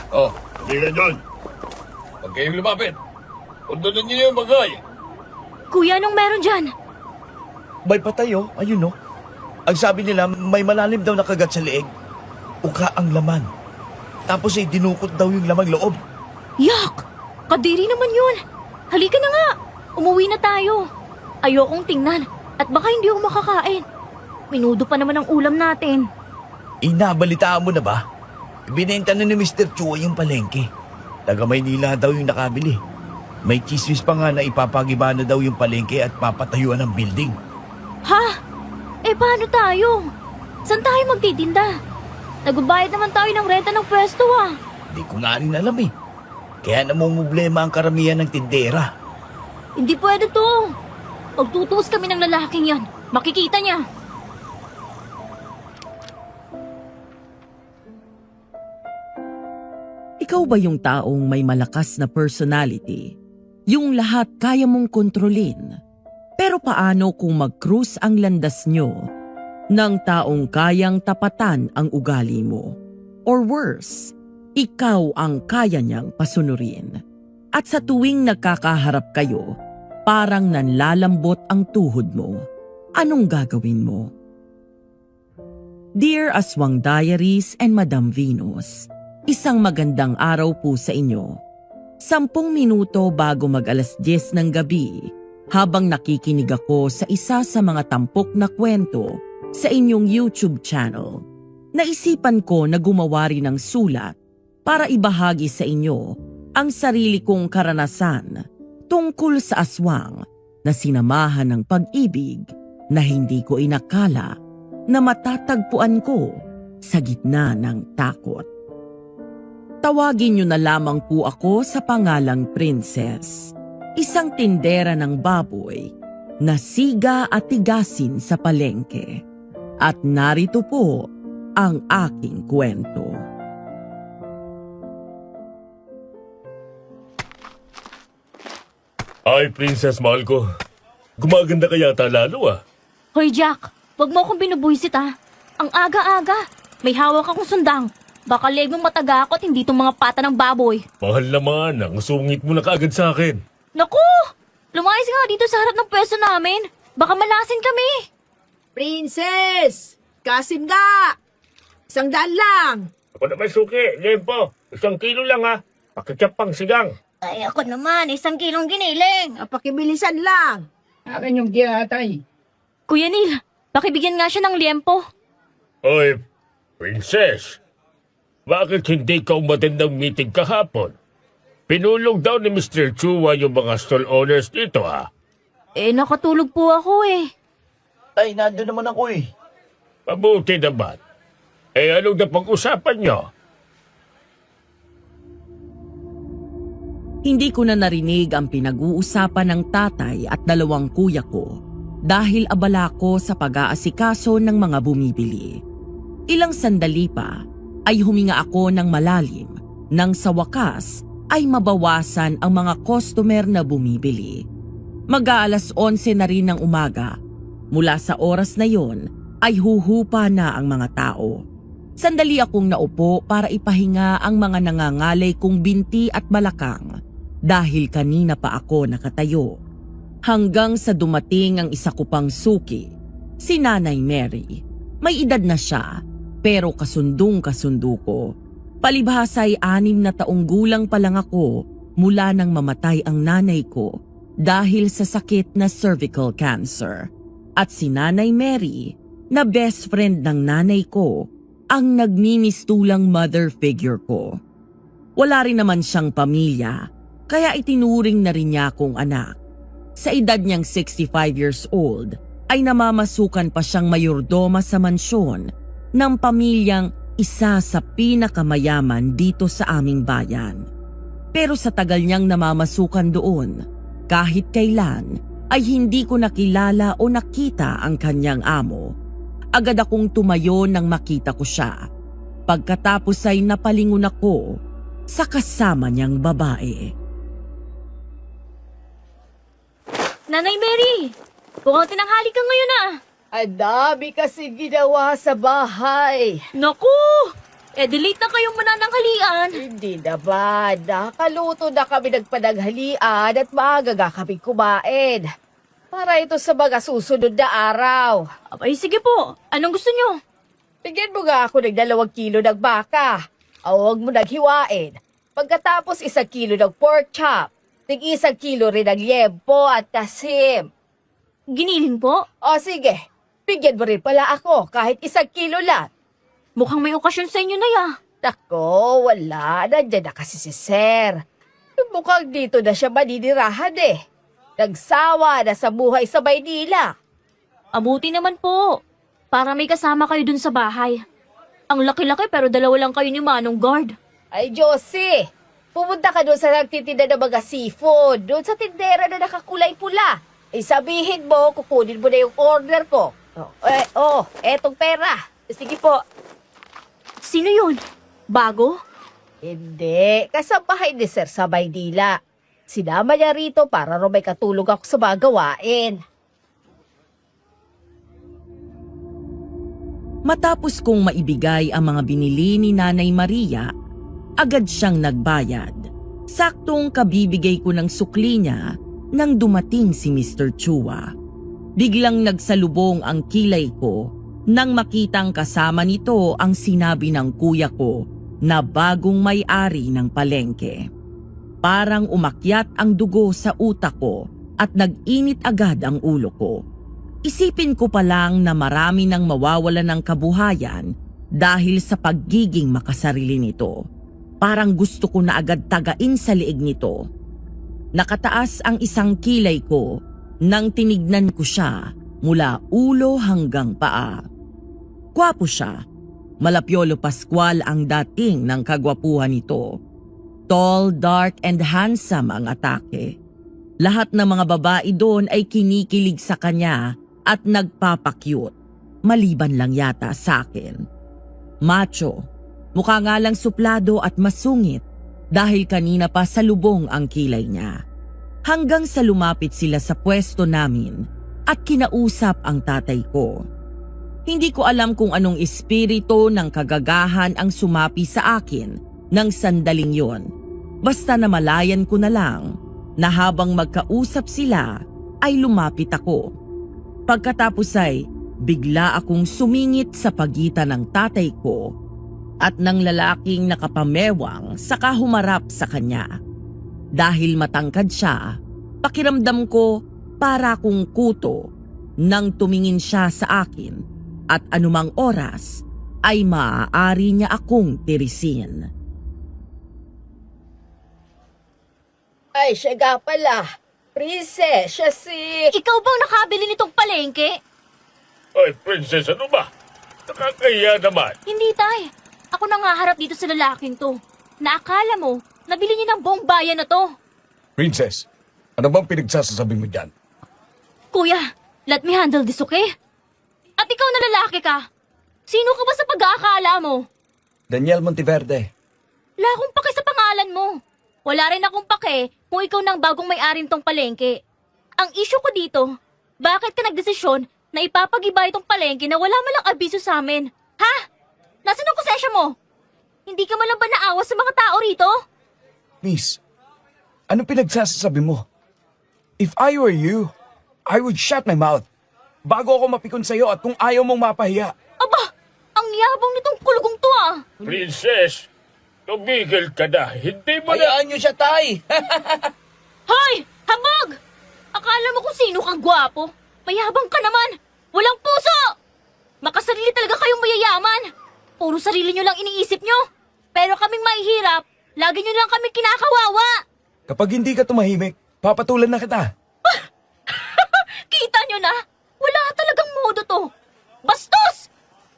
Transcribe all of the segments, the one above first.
Oh, hindi na doon. Huwag kayong lumapit. Undunan niyo yung bagay. Kuya, anong meron dyan? May patay oh, ayun oh. Ang sabi nila, may malalim daw na kagat sa leeg. Uka ang laman. Tapos ay dinukot daw yung lamang loob. Yak! Kadiri naman yun. Halika na nga. Umuwi na tayo. Ayokong tingnan at baka hindi ako makakain. Minudo pa naman ang ulam natin. Inabalitaan mo na ba? Binenta na ni Mr. Chua yung palengke. Taga Maynila daw yung nakabili. May chismis pa nga na ipapagiba na daw yung palengke at papatayuan ng building. Ha? Eh paano tayo? Saan tayo magtitinda? Nagbabayad naman tayo ng renta ng pwesto ah. Hindi ko nga rin alam eh. Kaya namumblema ang karamihan ng tindera. Hindi pwede to. Pagtutuos kami ng lalaking yan, makikita niya. Ikaw ba yung taong may malakas na personality? Yung lahat kaya mong kontrolin? Pero paano kung mag-cruise ang landas nyo ng taong kayang tapatan ang ugali mo? Or worse, ikaw ang kaya niyang pasunurin. At sa tuwing nagkakaharap kayo, parang nanlalambot ang tuhod mo. Anong gagawin mo? Dear Aswang Diaries and Madam Venus, isang magandang araw po sa inyo. 10 minuto bago mag-alas 10 ng gabi, habang nakikinig ako sa isa sa mga tampok na kwento sa inyong YouTube channel, naisipan ko na gumawa rin ng sulat para ibahagi sa inyo ang sarili kong karanasan tungkol sa aswang na sinamahan ng pag-ibig na hindi ko inakala na matatagpuan ko sa gitna ng takot. Tawagin niyo na lamang po ako sa pangalang Princess, isang tindera ng baboy na siga at tigasin sa palengke. At narito po ang aking kwento. Ay, Princess, mahal ko. Gumaganda ka yata lalo ah. Hoy Jack, wag mo akong binubuisit ah. Ang aga-aga. May hawak akong sundang. Baka leg mong mataga ako at hindi itong mga pata ng baboy. Mahal naman, ang sungit mo na kaagad sa akin. Naku! Lumayas nga dito sa harap ng pwesto namin. Baka malasin kami. Princess! Kasimda! 100 lang! Ako naman suki, lempo. 1 kilo lang ha. Pakikyap pang sigang. Ay ako naman, 1 kilong giniling. Pakibilisan lang! Akin yung giatay. Kuya Neil, pakibigyan nga siya ng liempo. Oy, Princess. Bakit hindi ka umattend ng meeting kahapon? Pinulong daw ni Mr. Chua yung mga stall owners dito ha. Eh nakatulog po ako eh. Tay, nandun naman ako eh. Mabuti naman. Eh anong napag-usapan nyo? Hindi ko na narinig ang pinag-uusapan ng tatay at 2 kuya ko dahil abala ko sa pag-aasikaso ng mga bumibili. Ilang sandali pa ay huminga ako ng malalim nang sa wakas ay mabawasan ang mga customer na bumibili. Mag-aalas 11 na rin ng umaga. Mula sa oras na yon ay huhupa na ang mga tao. Sandali akong naupo para ipahinga ang mga nangangalay kong binti at balakang dahil kanina pa ako nakatayo. Hanggang sa dumating ang isa ko pang suki, si Nanay Mary. May edad na siya pero kasundong-kasundo ko. Palibhasa ay 6 na taong gulang pa lang ako mula nang mamatay ang nanay ko dahil sa sakit na cervical cancer. At si Nanay Mary, na best friend ng nanay ko, ang nagmimistulang mother figure ko. Wala rin naman siyang pamilya, kaya itinuring na rin niya akong anak. Sa edad niyang 65 years old, ay namamasukan pa siyang mayordoma sa mansyon ng pamilyang isa sa pinakamayaman dito sa aming bayan. Pero sa tagal niyang namamasukan doon, kahit kailan ay hindi ko nakilala o nakita ang kanyang amo. Agad akong tumayo nang makita ko siya. Pagkatapos ay napalingon ako sa kasama niyang babae. Nanay Mary, mukhang tinanghali ka ngayon ah. Ang dami kasi ginawa sa bahay. Naku! delete na kayong manananghalian. Hindi naman. Nakaluto na kami nagpanaghalian at maaga nga kami kumain. Para ito sa mga susunod na araw. Abay, sige po. Anong gusto nyo? Bigyan mo nga ako ng 2 kilo ng baka. Huwag mo naghiwain. Pagkatapos 1 kilo ng pork chop. Tig 1 kilo rin ng liempo at tasim. Giniling po? O sige, bigyan mo rin pala ako kahit 1 kilo lang. Mukhang may okasyon sa inyo na ya. Nako, wala. Nandiyan na kasi si Sir. Mukhang dito na siya maninirahan eh. Nagsawa na sa buhay sa Maynila. Abuti naman po. Para may kasama kayo dun sa bahay. Ang laki-laki pero 2 lang kayo ni Manong Guard. Ay, Josie, pumunta ka doon sa nagtitinda ng mga seafood. Doon sa tindera na nakakulay pula. Sabihin mo, kukunin mo na yung order ko. Etong pera. Sige po. Sino yun? Bago? Hindi, kasambahay ni Sir sa Maynila. Sinama niya rito para ro may katulong ako sa mga gawain. Matapos kong maibigay ang mga binili ni Nanay Maria, agad siyang nagbayad. Saktong kabibigay ko ng sukli niya nang dumating si Mr. Chua. Biglang nagsalubong ang kilay ko nang makitang kasama nito ang sinabi ng kuya ko na bagong may-ari ng palengke. Parang umakyat ang dugo sa utak ko at nag-init agad ang ulo ko. Isipin ko pa lang na marami nang mawawala ng kabuhayan dahil sa pagiging makasarili nito. Parang gusto ko na agad tagain sa liig nito. Nakataas ang isang kilay ko nang tinignan ko siya mula ulo hanggang paa. Gwapo siya. Malapiolo Pascual ang dating ng kagwapuhan nito. Tall, dark, and handsome ang atake. Lahat ng mga babae doon ay kinikilig sa kanya at nagpapakyut. Maliban lang yata sa akin. Macho, mukha nga lang suplado at masungit dahil kanina pa salubong ang kilay niya. Hanggang sa lumapit sila sa pwesto namin at kinausap ang tatay ko. Hindi ko alam kung anong espiritu ng kagagahan ang sumapi sa akin ng sandaling yon. Basta namalayan ko na lang na habang magkausap sila ay lumapit ako. Pagkatapos ay bigla akong sumingit sa pagitan ng tatay ko at ng lalaking nakapamewang saka humarap sa kanya. Dahil matangkad siya, pakiramdam ko para akong kuto nang tumingin siya sa akin. At anumang oras ay maaari niya akong tirisin. Ay, siya nga pala. Princess, siya si... Ikaw bang nakabili nitong palengke? Ay, princess, ano ba? Nakakahiya naman. Hindi, tay. Ako nangaharap dito sa lalaking to. Naakala mo, nabili niya ng buong bayan na to. Princess, ano bang pinagsasasabi mo dyan? Kuya, let me handle this, okay? At ikaw na lalaki ka. Sino ka ba sa pag-aakala mo? Daniel Monteverde. Wala akong pake sa pangalan mo. Wala rin akong pake kung ikaw nang bagong may-arin tong palengke. Ang issue ko dito, bakit ka nagdesisyon na ipapag-iba itong palengke na wala malang abiso sa amin? Ha? Nasaan ang konsensya mo? Hindi ka malang ba naawa sa mga tao rito? Miss, ano pinagsasasabi mo? If I were you, I would shut my mouth bago ako mapikon sa'yo at kung ayaw mong mapahiya. Aba, ang yabang nitong kulugong to ah. Princess, tumigil ka na. Hindi mo na... Hayaan niyo siya, tay! Hoy! Habog! Akala mo kung sino kang gwapo? Mayabang ka naman! Walang puso! Makasarili talaga kayong mayayaman! Puro sarili nyo lang iniisip nyo! Pero kaming mahihirap, lagi nyo lang kami kinakawawa! Kapag hindi ka tumahimik, papatulan na kita. Kita nyo na! Wala talagang modo to! Bastos!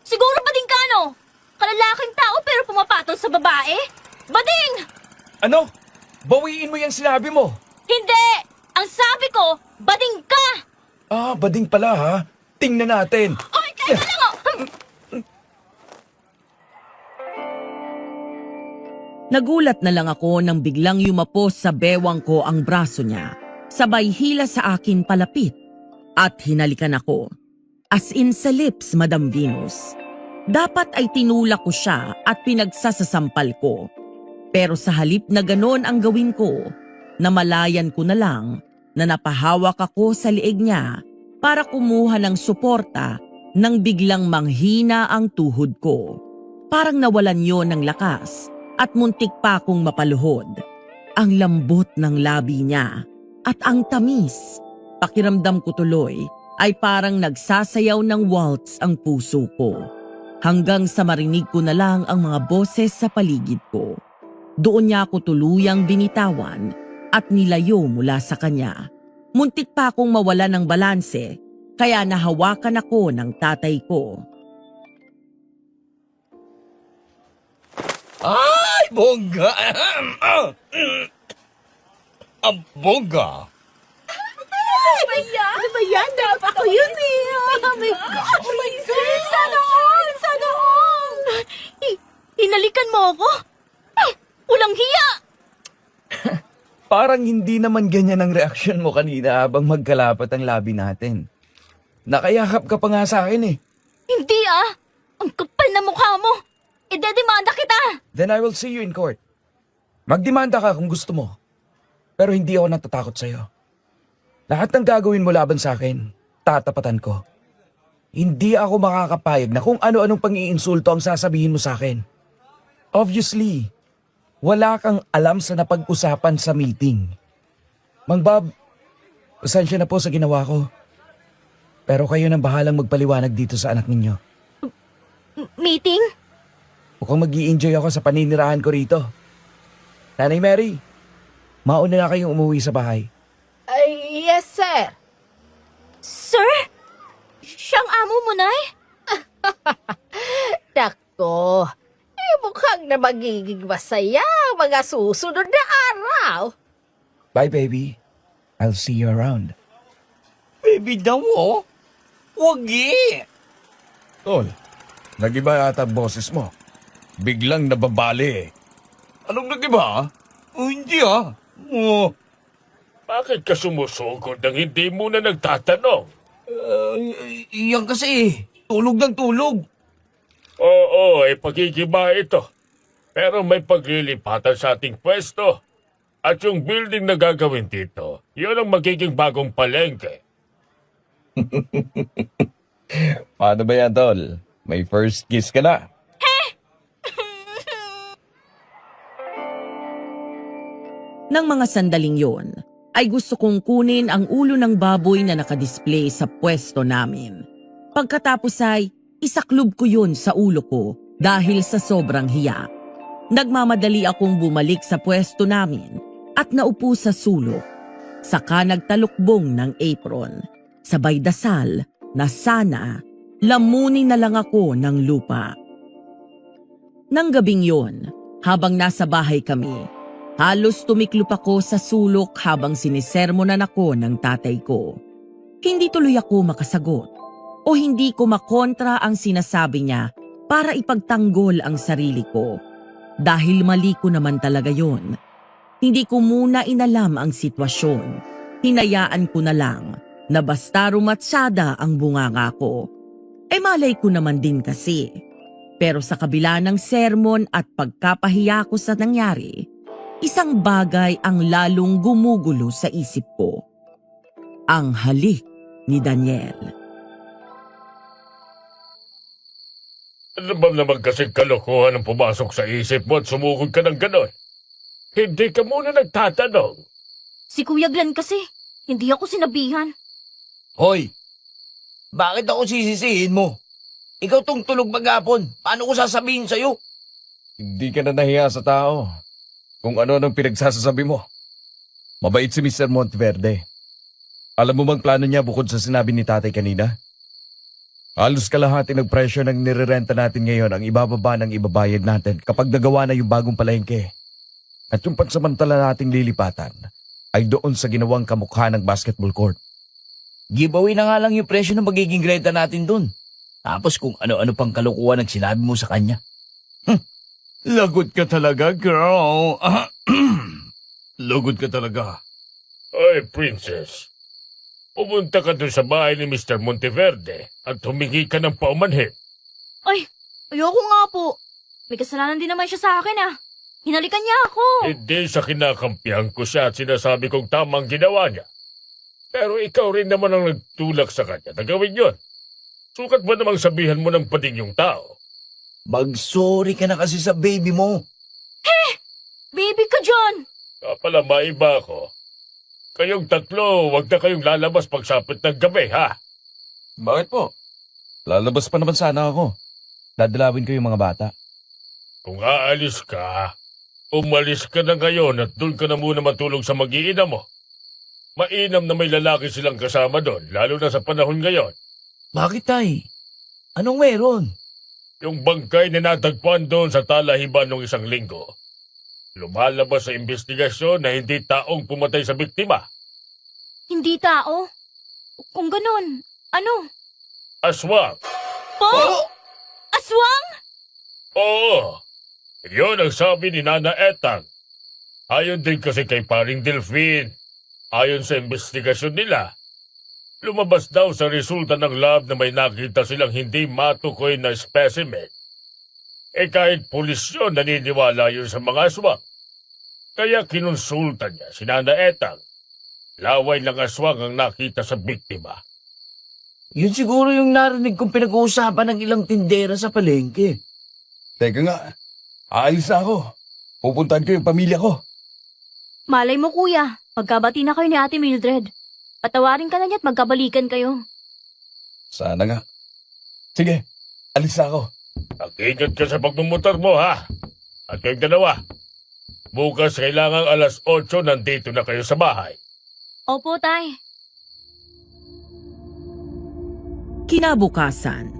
Siguro bading ka no? Kalalaking tao pero pumapatol sa babae? Bading! Ano? Bawiin mo yung sinabi mo. Hindi! Ang sabi ko, bading ka! Ah, bading pala ha. Tingnan natin. Ay, teka lang oh! Nagulat na lang ako nang biglang yumapos sa bewang ko ang braso niya. Sabay hila sa akin palapit at hinalikan ako. As in sa lips, Madam Venus. Dapat ay tinulak ko siya at pinagsasasampal ko. Pero sa halip na ganon ang gawin ko, namalayan ko na lang na napahawak ako sa liig niya para kumuha ng suporta nang biglang manghina ang tuhod ko. Parang nawalan yon ng lakas at muntik pa akong mapaluhod. Ang lambot ng labi niya at ang tamis. Pakiramdam ko tuloy ay parang nagsasayaw ng waltz ang puso ko. Hanggang sa marinig ko na lang ang mga boses sa paligid ko. Doon niya ako tuluyang binitawan at nilayo mula sa kanya. Muntik pa akong mawala ng balanse kaya nahawakan ako ng tatay ko. Ay, bongga! Ang bongga! Ano ba yan? Dapat ako yun eh. Oh my God! Oh my God! Sana all! Sana all! Hinalikan mo ako? Walang hiya! Parang hindi naman ganyan ang reaksyon mo kanina habang magkalapat ang labi natin. Nakayakap ka pa nga sa akin eh. Hindi ah! Ang kapal na mukha mo! Idedemanda kita! Then I will see you in court. Magdemanda ka kung gusto mo. Pero hindi ako natatakot sa'yo. Lahat ng gagawin mo laban sa akin, tatapatan ko. Hindi ako makakapayag na kung ano-anong pang-iinsulto ang sasabihin mo sa akin. Obviously, wala kang alam sa napag-usapan sa meeting. Mang Bob, pasensya na po sa ginawa ko. Pero kayo nang bahalang magpaliwanag dito sa anak ninyo. Meeting? Mukhang mag-i-enjoy ako sa paninirahan ko rito. Nanay Mary, mauna na kayong umuwi sa bahay. Ay, yes, sir. Sir? Siyang amo mo, Nay? Nako, mukhang na magiging masaya ang mga susunod na araw. Bye, baby. I'll see you around. Baby daw, oh. Wagi. Tol, nag-iba yata ang boses mo. Biglang nababali eh. Anong nag-iba? Oh, hindi ah. Oh, Bakit ka sumusugod nang hindi mo na nagtatanong? yan kasi. Tulog ng tulog. Oo, pagigiba ito. Pero may paglilipatan sa ating pwesto. At yung building na gagawin dito, yun ang magiging bagong palengke. Paano ba yan, Tol? May first kiss ka na. Nang mga sandaling yon, ay gusto kong kunin ang ulo ng baboy na nakadisplay sa pwesto namin. Pagkatapos ay isaklob ko yun sa ulo ko dahil sa sobrang hiya. Nagmamadali akong bumalik sa pwesto namin at naupo sa sulok. Saka nagtalukbong ng apron. Sabay dasal na sana lamunin na lang ako ng lupa. Nang gabing yon, habang nasa bahay kami, halos tumiklop ako sa sulok habang sinisermonan ako ng tatay ko. Hindi tuloy ako makasagot o hindi ko makontra ang sinasabi niya para ipagtanggol ang sarili ko. Dahil mali ko naman talaga yon. Hindi ko muna inalam ang sitwasyon. Hinayaan ko na lang na basta rumatsyada ang bunganga ko. Malay ko naman din kasi. Pero sa kabila ng sermon at pagkapahiya ko sa nangyari, isang bagay ang lalong gumugulo sa isip ko. Ang halik ni Daniel. Ano ba naman kasing kalokohan ang pumasok sa isip mo at sumugod ka ng ganon? Hindi ka muna nagtatanong. Si Kuya Glenn kasi, hindi ako sinabihan. Hoy, bakit ako sisisihin mo? Ikaw tong tulog maghapon. Paano ko sasabihin sa'yo? Hindi ka na nahiya sa tao. Kung ano nang pinagsasasabi mo. Mabait si Mr. Monteverde. Alam mo bang plano niya bukod sa sinabi ni tatay kanina? Halos kalahati ng presyo ng nirerenta natin ngayon ang ibababa ng ibabayad natin kapag nagawa na yung bagong palengke. At yung pansamantala nating lilipatan ay doon sa ginawang kamukha ng basketball court. Giveaway na nga lang yung presyo ng magiging renta natin dun. Tapos kung ano-ano pang kalukuhan ang sinabi mo sa kanya. Lagot ka talaga, girl. Lagot ka talaga. Ay, princess. Pumunta ka doon sa bahay ni Mr. Monteverde at humingi ka ng paumanhin. Ay, Ayoko nga po. May kasalanan din naman siya sa akin ah. Hinalikan niya ako. Hindi sa kinakampihan ko siya at sinasabi kong tamang ginawa niya. Pero ikaw rin naman ang nagtulak sa kanya na gawin yun. Sukat ba namang sabihan mo ng pading yung tao? Mag-sorry ka na kasi sa baby mo. Baby ka dyan. Pala maiba ako. Kayong tatlo, wag na kayong lalabas pagsapit ng gabi, ha? Bakit po? Lalabas pa naman sana ako. Dadalawin ko yung mga bata. Kung aalis ka, umalis ka na ngayon at doon ka na muna matulog sa mag-iina mo. Mainam na may lalaki silang kasama doon, lalo na sa panahon ngayon. Bakit, tay? Anong meron? Yung bangkay na natagpuan doon sa talahiban ng isang linggo. Lumalabas sa investigasyon na hindi taong pumatay sa biktima. Hindi tao. Kung ganun, ano? Aswang. Po? Aswang? Oo. Yun ang sabi ni Nana Etang. Ayon din kasi kay Paring Delphine. Ayon sa investigasyon nila, lumabas daw sa resulta ng lab na may nakita silang hindi matukoy na specimen. Kahit pulis yun, naniniwala yun sa mga aswang. Kaya kinonsulta niya si Nana Etang. Laway ng aswang ang nakita sa biktima. Yun siguro yung narinig kong pinag-uusapan ng ilang tindera sa palengke. Teka nga, aalis na ako. Pupuntahan ko yung pamilya ko. Malay mo kuya, pagkabati na kayo ni Ate Mildred. Patawarin ka na niya at magkabalikan kayo. Sana nga. Sige, alis na ako. Mag-ingat ka sa pagmumotor mo, ha? At kayong dalawa, bukas kailangang 8:00 nandito na kayo sa bahay. Opo, tay. Kinabukasan,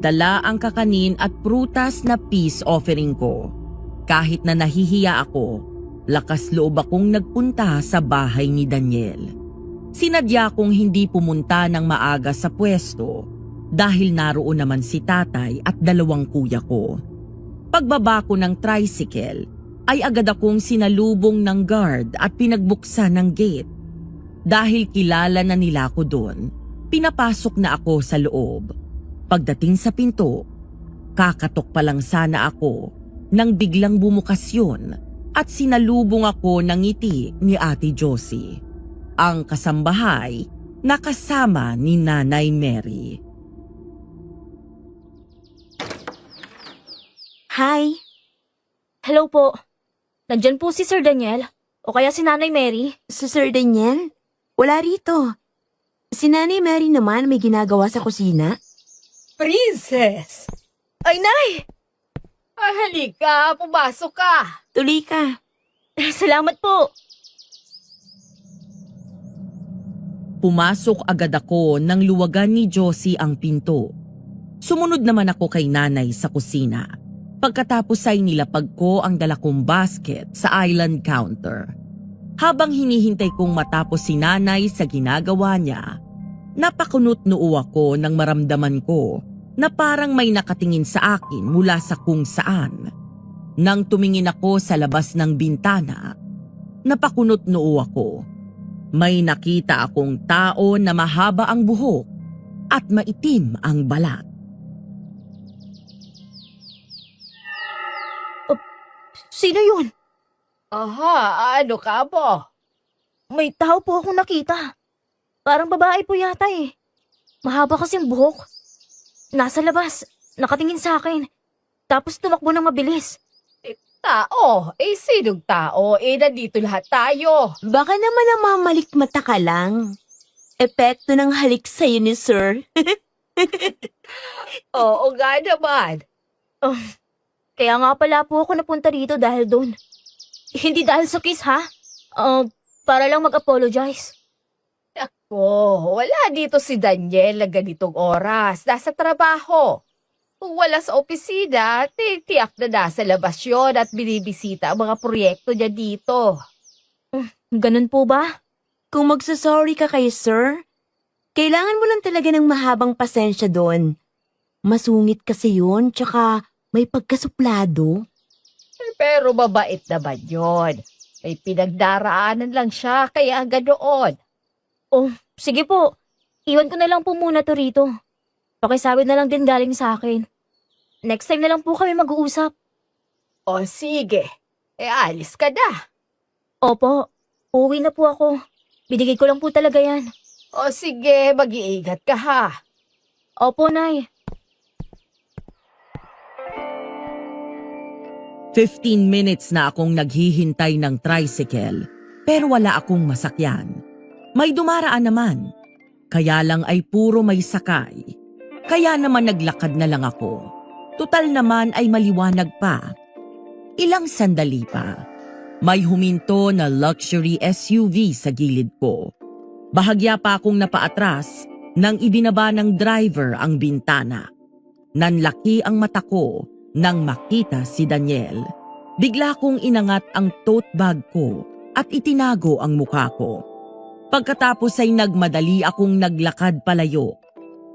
dala ang kakanin at prutas na peace offering ko. Kahit na nahihiya ako, lakas loob akong nagpunta sa bahay ni Daniel. Sinadya kong hindi pumunta ng maaga sa pwesto dahil naroon naman si tatay at 2 kuya ko. Pagbaba ko ng tricycle, ay agad akong sinalubong ng guard at pinagbuksan ng gate. Dahil kilala na nila ako doon, pinapasok na ako sa loob. Pagdating sa pinto, kakatok pa lang sana ako nang biglang bumukas yun at sinalubong ako ng ngiti ni Ate Josie, ang kasambahay na kasama ni Nanay Mary. Hi. Hello po. Nandyan po si Sir Daniel o kaya si Nanay Mary. Si Sir Daniel? Wala rito. Si Nanay Mary naman may ginagawa sa kusina. Princess! Ay, Nay! Halika, pumasok ka. Tuloy ka. Salamat po. Pumasok agad ako nang luwagan ni Josie ang pinto. Sumunod naman ako kay nanay sa kusina. Pagkatapos ay nilapag ko ang dala kong basket sa island counter. Habang hinihintay kong matapos si nanay sa ginagawa niya, napakunot noo ako nang maramdaman ko na parang may nakatingin sa akin mula sa kung saan. Nang tumingin ako sa labas ng bintana, napakunot noo ako. May nakita akong tao na mahaba ang buhok at maitim ang balat. Sino yun? Aha, ano ka po? May tao po akong nakita. Parang babae po yata eh. Mahaba kasing buhok. Nasa labas, nakatingin sa akin. Tapos tumakbo ng mabilis. Tao? Sinong tao? Nandito lahat tayo. Baka naman namamalikmata ka lang. Epekto ng halik sa'yo ni Sir. Oo nga naman. Kaya nga pala po ako napunta dito dahil doon. Hindi dahil sa kiss ha? Para lang mag-apologize. Ako, wala dito si Daniel na ganitong oras. Nasa trabaho. Kung wala sa opisina, tiyak na nasa labas yun at binibisita ang mga proyekto niya dito. Ganun po ba? Kung magsasorry ka kay Sir, kailangan mo lang talaga ng mahabang pasensya doon. Masungit kasi yun, tsaka may pagkasuplado. Pero mabait naman yun. May pinagdaraanan lang siya, kaya ganoon. Sige po. Iwan ko na lang po muna to rito. Pakisabi na lang din galing sa akin. Next time na lang po kami mag-uusap. O sige, alis ka na. Opo, uuwi na po ako. Binigay ko lang po talaga yan. O sige, mag-iingat ka ha. Opo, Nay. 15 minutes na akong naghihintay ng tricycle pero wala akong masakyan. May dumaraan naman. Kaya lang ay puro may sakay. Kaya naman naglakad na lang ako. Tutal naman ay maliwanag pa. Ilang sandali pa. May huminto na luxury SUV sa gilid ko. Bahagya pa akong napaatras nang ibinaba ng driver ang bintana. Nanlaki ang mata ko nang makita si Daniel. Bigla kong inangat ang tote bag ko at itinago ang mukha ko. Pagkatapos ay nagmadali akong naglakad palayo.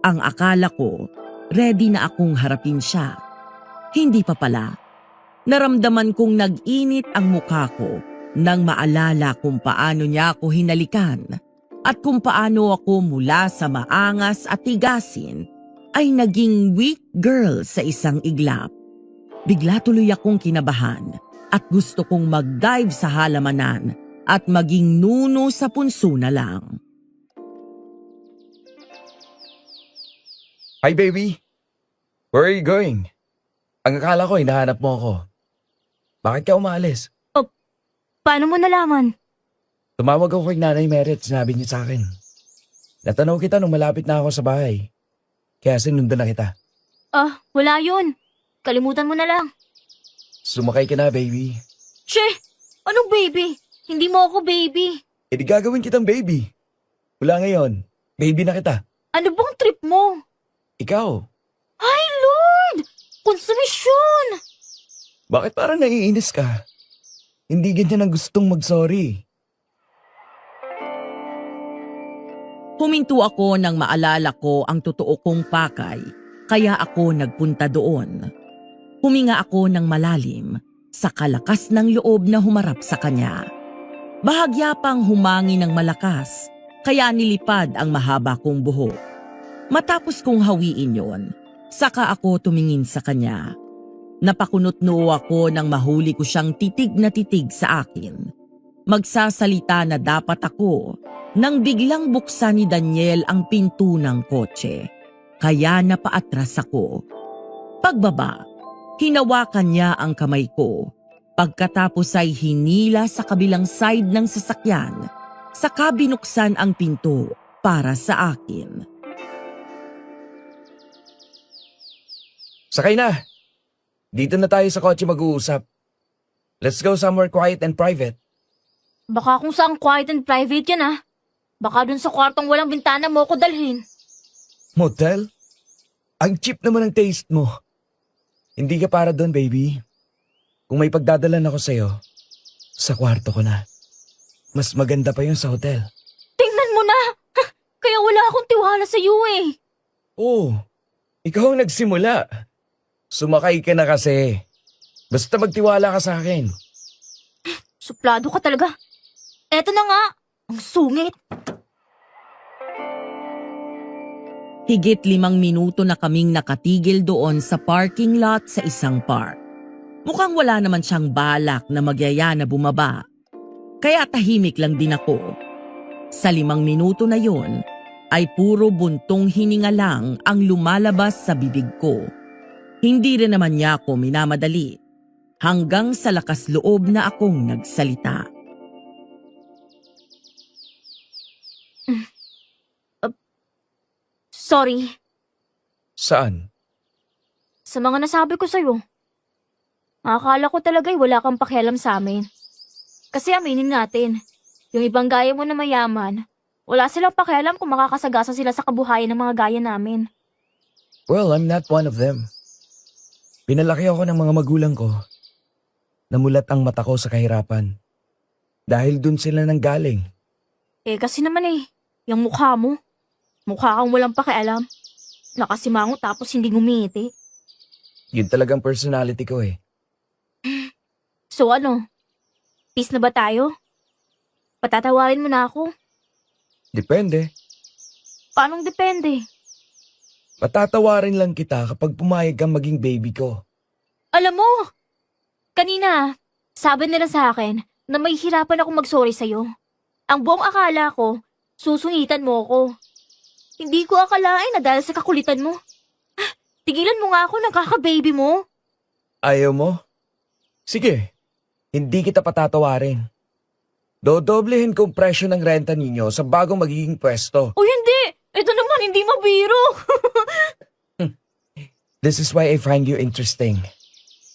Ang akala ko, ready na akong harapin siya. Hindi pa pala. Naramdaman kong nag-init ang mukha ko nang maalala kung paano niya ako hinalikan at kung paano ako mula sa maangas at tigasin ay naging weak girl sa isang iglap. Bigla tuloy akong kinabahan at gusto kong mag-dive sa halamanan at maging nuno sa punso na lang. Hi, baby. Where are you going? Ang akala ko, hinahanap mo ako. Bakit ka umaalis? Paano mo nalaman? Tumawag ako kay Nanay Meret, sinabi niya sa akin. Natanaw kita nung malapit na ako sa bahay. Kaya sinundan na kita. Wala yun. Kalimutan mo na lang. Sumakay ka na, baby. She! Anong baby? Hindi mo ako baby. E di gagawin kitang baby. Mula ngayon, baby na kita. Ano bang trip mo? Ikaw, Ay, Lord! Konsumisyon! bakit parang naiinis ka? Hindi ganyan ang gustong mag-sorry. Huminto ako nang maalala ko ang totoo kong pakay, kaya ako nagpunta doon. Huminga ako ng malalim sa kalakas ng loob na humarap sa kanya. Bahagya pang humangin ng malakas, kaya nilipad ang mahaba kong buhok. Matapos kong hawiin yon, saka ako tumingin sa kanya. Napakunot noo ako nang mahuli ko siyang titig na titig sa akin. Magsasalita na dapat ako nang biglang buksan ni Daniel ang pinto ng kotse. Kaya napaatras ako. Pagbaba, hinawakan niya ang kamay ko. Pagkatapos ay hinila sa kabilang side ng sasakyan. Saka binuksan ang pinto para sa akin. Sakay na. Dito na tayo sa kotse mag-uusap. Let's go somewhere quiet and private. Baka kung saan quiet and private yan Baka dun sa kwartong walang bintana mo ko dalhin. Motel? Ang cheap naman ang taste mo. Hindi ka para doon, baby. Kung may pagdadalan ako sa'yo, sa kwarto ko na. Mas maganda pa yun sa hotel. Tingnan mo na! Kaya wala akong tiwala sa iyo Oo, ikaw ang nagsimula. Sumakay ka na kasi. Basta magtiwala ka sa akin. Suplado ka talaga. Eto na nga, ang sungit. Higit 5 minuto na kaming nakatigil doon sa parking lot sa isang park. Mukhang wala naman siyang balak na magyaya na bumaba. Kaya tahimik lang din ako. Sa 5 minuto na yon, ay puro buntong hininga lang ang lumalabas sa bibig ko. Hindi rin naman niya ako minamadali. Hanggang sa lakas loob na akong nagsalita. Sorry, Saan? sa mga nasabi ko sa'yo. Akala ko talaga'y wala kang pakialam sa amin. Kasi aminin natin, yung ibang gaya mo na mayaman, wala silang pakialam kung makakasagasa sila sa kabuhayan ng mga gaya namin. Well, I'm not one of them. Pinalaki ako ng mga magulang ko. Namulat ang mata ko sa kahirapan. Dahil dun sila nanggaling. Kasi naman yung mukha mo. Mukha kang walang pakialam. Nakasimango tapos hindi ngumiti. Yun talagang personality ko eh. So ano? Peace na ba tayo? Patatawarin mo na ako? Depende. Paanong depende? Patatawarin lang kita kapag pumayag kang maging baby ko. Alam mo, kanina, sabi nila sa akin na may hirapan akong mag-sorry sa'yo. Ang buong akala ko, susungitan mo ako. Hindi ko akalain na dahil sa kakulitan mo. Tigilan mo nga ako ng kaka-baby mo. Ayaw mo? Sige, hindi kita patatawarin. Dodoblehin ko ang presyo ng renta ninyo sa bagong magiging pwesto. O hindi! Ito naman hindi mabiro. This is why I find you interesting.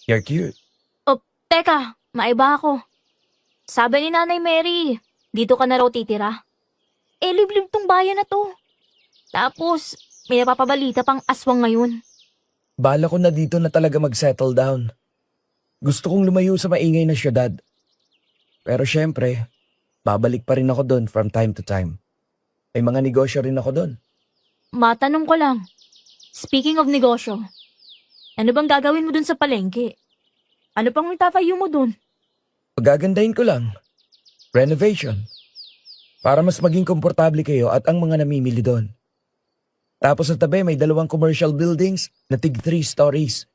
You're cute. O, teka, maiba ako. Sabi ni Nanay Mary, dito ka na raw titira. Eh, liblib tong bayan na to. Tapos, may napapabalita pang aswang ngayon. Bala ko na dito na talaga mag-settle down. Gusto kong lumayo sa maingay na syudad. Pero syempre, babalik pa rin ako doon from time to time. May mga negosyo rin ako doon. Matanong ko lang, speaking of negosyo, ano bang gagawin mo dun sa palengke? Ano pang itatayo mo dun? Pagagandahin ko lang. Renovation. Para mas maging komportable kayo at ang mga namimili doon. Tapos sa tabi may 2 commercial buildings na tig 3 stories.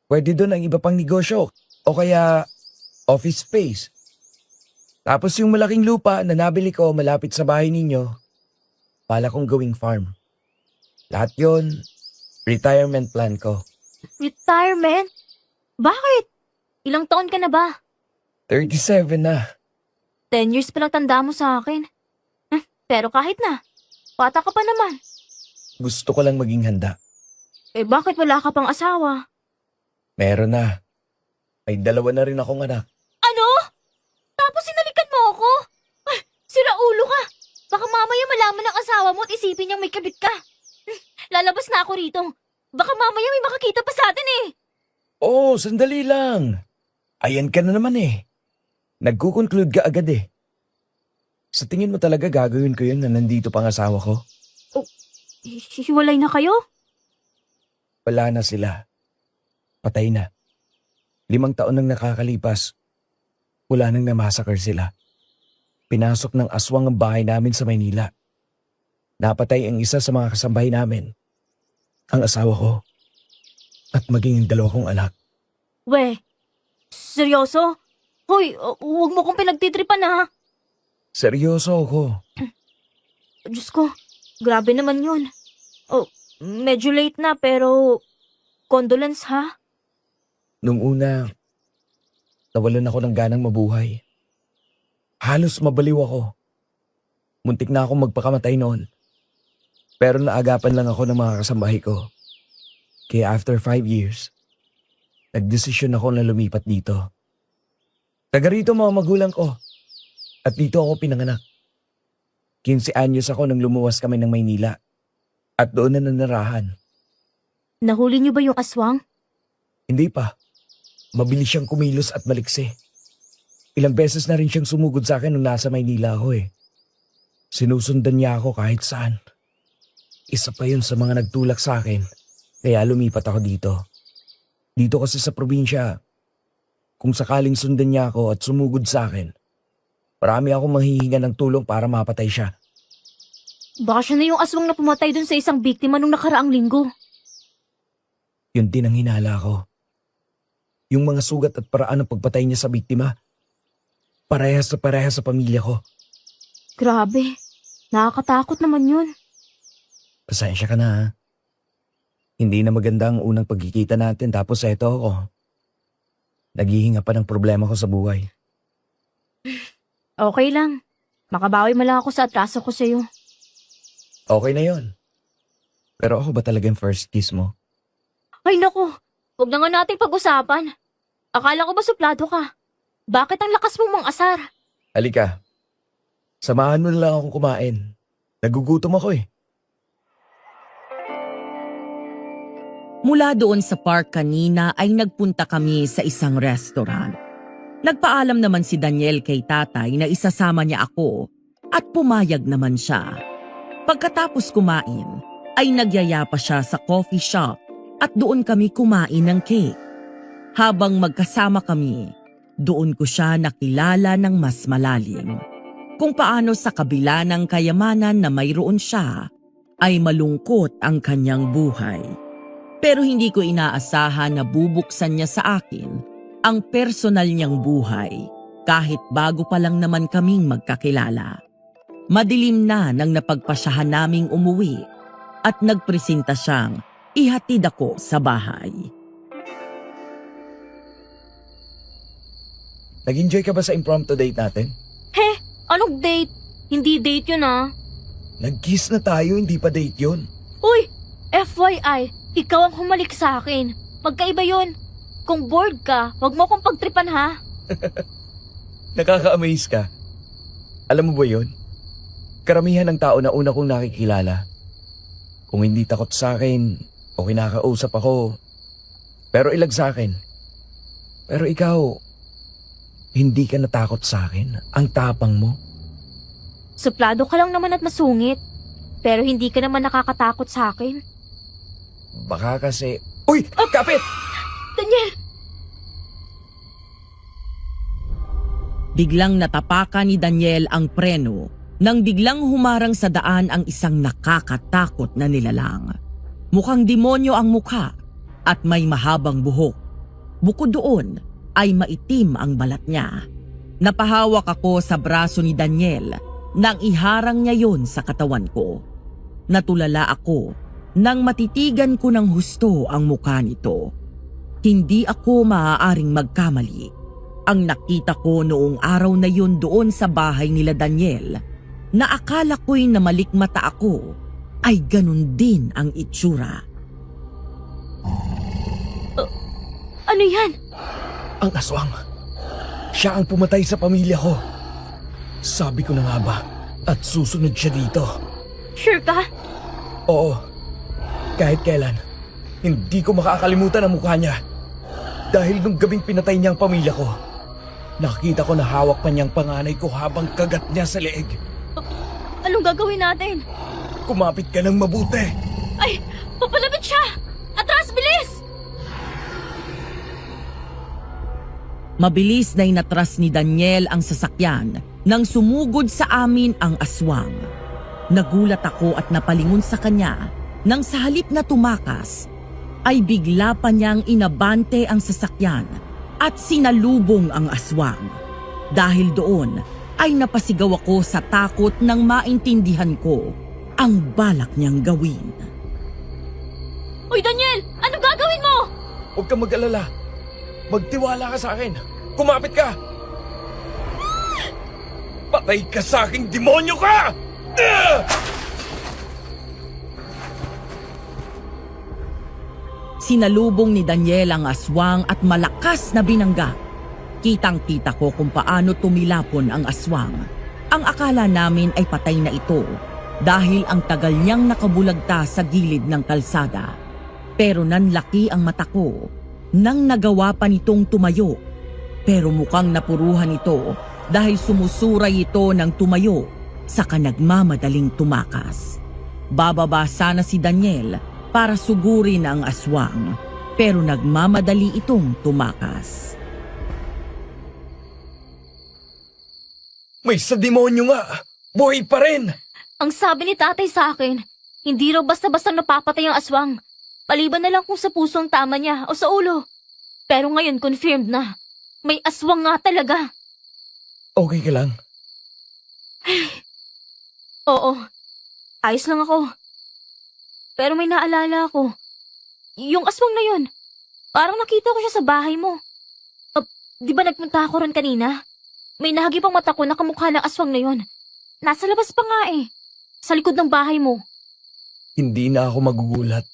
Pwede doon ang iba pang negosyo o kaya office space. Tapos yung malaking lupa na nabili ko malapit sa bahay ninyo, pala kong gawing farm. Lahat yon retirement plan ko. Retirement? Bakit? Ilang taon ka na ba? 37 na. 10 years pa lang tanda mo sa akin. Pero kahit na, bata ka pa naman. Gusto ko lang maging handa. Eh bakit wala ka pang asawa? Meron na. May 2 na rin akong anak. Ano? Tapos sinalikan mo ako? Sira ulo ka. Baka mamaya malaman ng asawa mo at isipin niyang may kabit ka. Lalabas na ako rito. Baka mamaya may makakita pa sa atin eh. Oh, sandali lang. Ayan ka na naman eh. Nagkukonclude ka agad eh. Sa tingin mo talaga gagawin ko yun na nandito pang asawa ko? Hiwalay na kayo? Wala na sila. Patay na. 5 taon nang nakakalipas. Wala nang namasakar sila. Pinasok ng aswang ang bahay namin sa Maynila. Napatay ang isa sa mga kasambahay namin. Ang asawa ko. At maging ang 2 kong anak. We, seryoso? Hoy, huwag mo kong pinagtitripan ha. Seryoso ako. Diyos ko, grabe naman yun. Oh, medyo late na pero condolence ha. Nung una, nawalan ako ng ganang mabuhay. Halos mabaliw ako. Muntik na akong magpakamatay noon. Pero naagapan lang ako ng mga kasambahay ko. Kaya after 5 years, nagdesisyon ako na lumipat dito. Taga rito mga magulang ko. At dito ako pinanganak. 15 anyos ako nang lumuwas kami ng Maynila. At doon na nanirahan. Nahuli niyo ba yung aswang? Hindi pa. Mabilis siyang kumilos at maliksi. Ilang beses na rin siyang sumugod sa akin nung nasa Maynila ako eh. Sinusundan niya ako kahit saan. Isa pa yun sa mga nagtulak sa akin. Kaya lumipat ako dito. Dito kasi sa probinsya, kung sakaling sundan niya ako at sumugod sa akin, marami akong manghihinga ng tulong para mapatay siya. Baka siya na yung aswang na pumatay dun sa isang biktima nung nakaraang linggo. Yun din ang hinala ko. Yung mga sugat at paraan ng pagpatay niya sa biktima, parehas sa pamilya ko. Grabe, nakakatakot naman yun. Pasensya ka na ha. Hindi na maganda ang unang pagkikita natin tapos eto ako. Naghihinga pa ng problema ko sa buhay. Okay lang. Makabawi mo lang ako sa atraso ko sa'yo. Okay na yon. Pero ako ba talagang first kiss mo? Ay naku, huwag na nga nating pag-usapan. Akala ko ba suplado ka? Bakit ang lakas mong mang-asar? Halika. Samahan mo na lang akong kumain. Nagugutom ako eh. Mula doon sa park kanina ay nagpunta kami sa isang restaurant. Nagpaalam naman si Daniel kay tatay na isasama niya ako at pumayag naman siya. Pagkatapos kumain ay nagyayapa siya sa coffee shop at doon kami kumain ng cake. Habang magkasama kami, doon ko siya nakilala ng mas malalim. Kung paano sa kabila ng kayamanan na mayroon siya, ay malungkot ang kanyang buhay. Pero hindi ko inaasahan na bubuksan niya sa akin ang personal niyang buhay kahit bago pa lang naman kaming magkakilala. Madilim na nang napagpasyahan naming umuwi at nagpresenta siyang ihatid ako sa bahay. Nag-enjoy ka ba sa impromptu date natin? He, anong date? Hindi date yun ah. Nag-kiss na tayo, hindi pa date yun. Uy, FYI, ikaw ang humalik sa akin. Magkaiba yun. Kung bored ka, wag mo akong pagtripan ha. Nakaka-amaze ka. Alam mo ba yun? Karamihan ng tao na una kong nakikilala. Kung hindi takot sa akin o kinakausap ako, pero ilag sa akin. Pero ikaw, hindi ka natakot sa akin. Ang tapang mo. Suplado ka lang naman at masungit. Pero hindi ka naman nakakatakot sa akin. Baka kasi... Uy! Kapit! Daniel! Biglang natapakan ni Daniel ang preno nang biglang humarang sa daan ang isang nakakatakot na nilalang. Mukhang demonyo ang mukha at may mahabang buhok. Bukod doon ay maitim ang balat niya. Napahawak ako sa braso ni Daniel nang iharang niya yon sa katawan ko. Natulala ako nang matitigan ko ng husto ang mukha nito. Hindi ako maaaring magkamali. Ang nakita ko noong araw na yun doon sa bahay nila Daniel, na akala ko'y namalikmata ako, ay ganun din ang itsura. Ano yan? Ang aswang. Siya ang pumatay sa pamilya ko. Sabi ko na nga ba, at susunod siya dito. Sure ka? Oo. Kahit kailan, hindi ko makakalimutan ang mukha niya. Dahil nung gabing pinatay niya ang pamilya ko, nakita ko na hawak pa niyang panganay ko habang kagat niya sa leeg. Anong gagawin natin? Kumapit ka ng mabuti. Ay, papalapit siya! Atras, bilis! Mabilis na inatras ni Daniel ang sasakyan nang sumugod sa amin ang aswang. Nagulat ako at napalingon sa kanya nang sa halip na tumakas, ay bigla pa niyang inabante ang sasakyan at sinalubong ang aswang. Dahil doon ay napasigaw ako sa takot nang maintindihan ko ang balak niyang gawin. Uy, Daniel! Ano gagawin mo? Huwag kang mag-alala. Magtiwala ka sa akin. Kumapit ka! Patay ka sa aking demonyo ka! Sinalubong ni Daniel ang aswang at malakas na binangga. Kitang-kita ko kung paano tumilapon ang aswang. Ang akala namin ay patay na ito dahil ang tagal niyang nakabulagta sa gilid ng kalsada. Pero nanlaki ang mata ko nang nagawa pa nitong tumayo. Pero mukhang napuruhan ito dahil sumusuray ito ng tumayo saka nagmamadaling tumakas. Bababa sana si Daniel para sugurin ang aswang, pero nagmamadali itong tumakas. May sa demonyo nga! Buhay pa rin! Ang sabi ni tatay sa akin, hindi raw basta-basta napapatay ang aswang. Paliban na lang kung sa puso ang tama niya o sa ulo. Pero ngayon confirmed na. May aswang nga talaga. Okay ka lang? Oo. Ayos lang ako. Pero may naalala ako. Yung aswang na yun. Parang nakita ko siya sa bahay mo. Di ba nagpunta ako ron kanina? May nahagip ang mata ko na kamukha ng aswang na yun. Nasa labas pa nga eh. Sa likod ng bahay mo. Hindi na ako magugulat.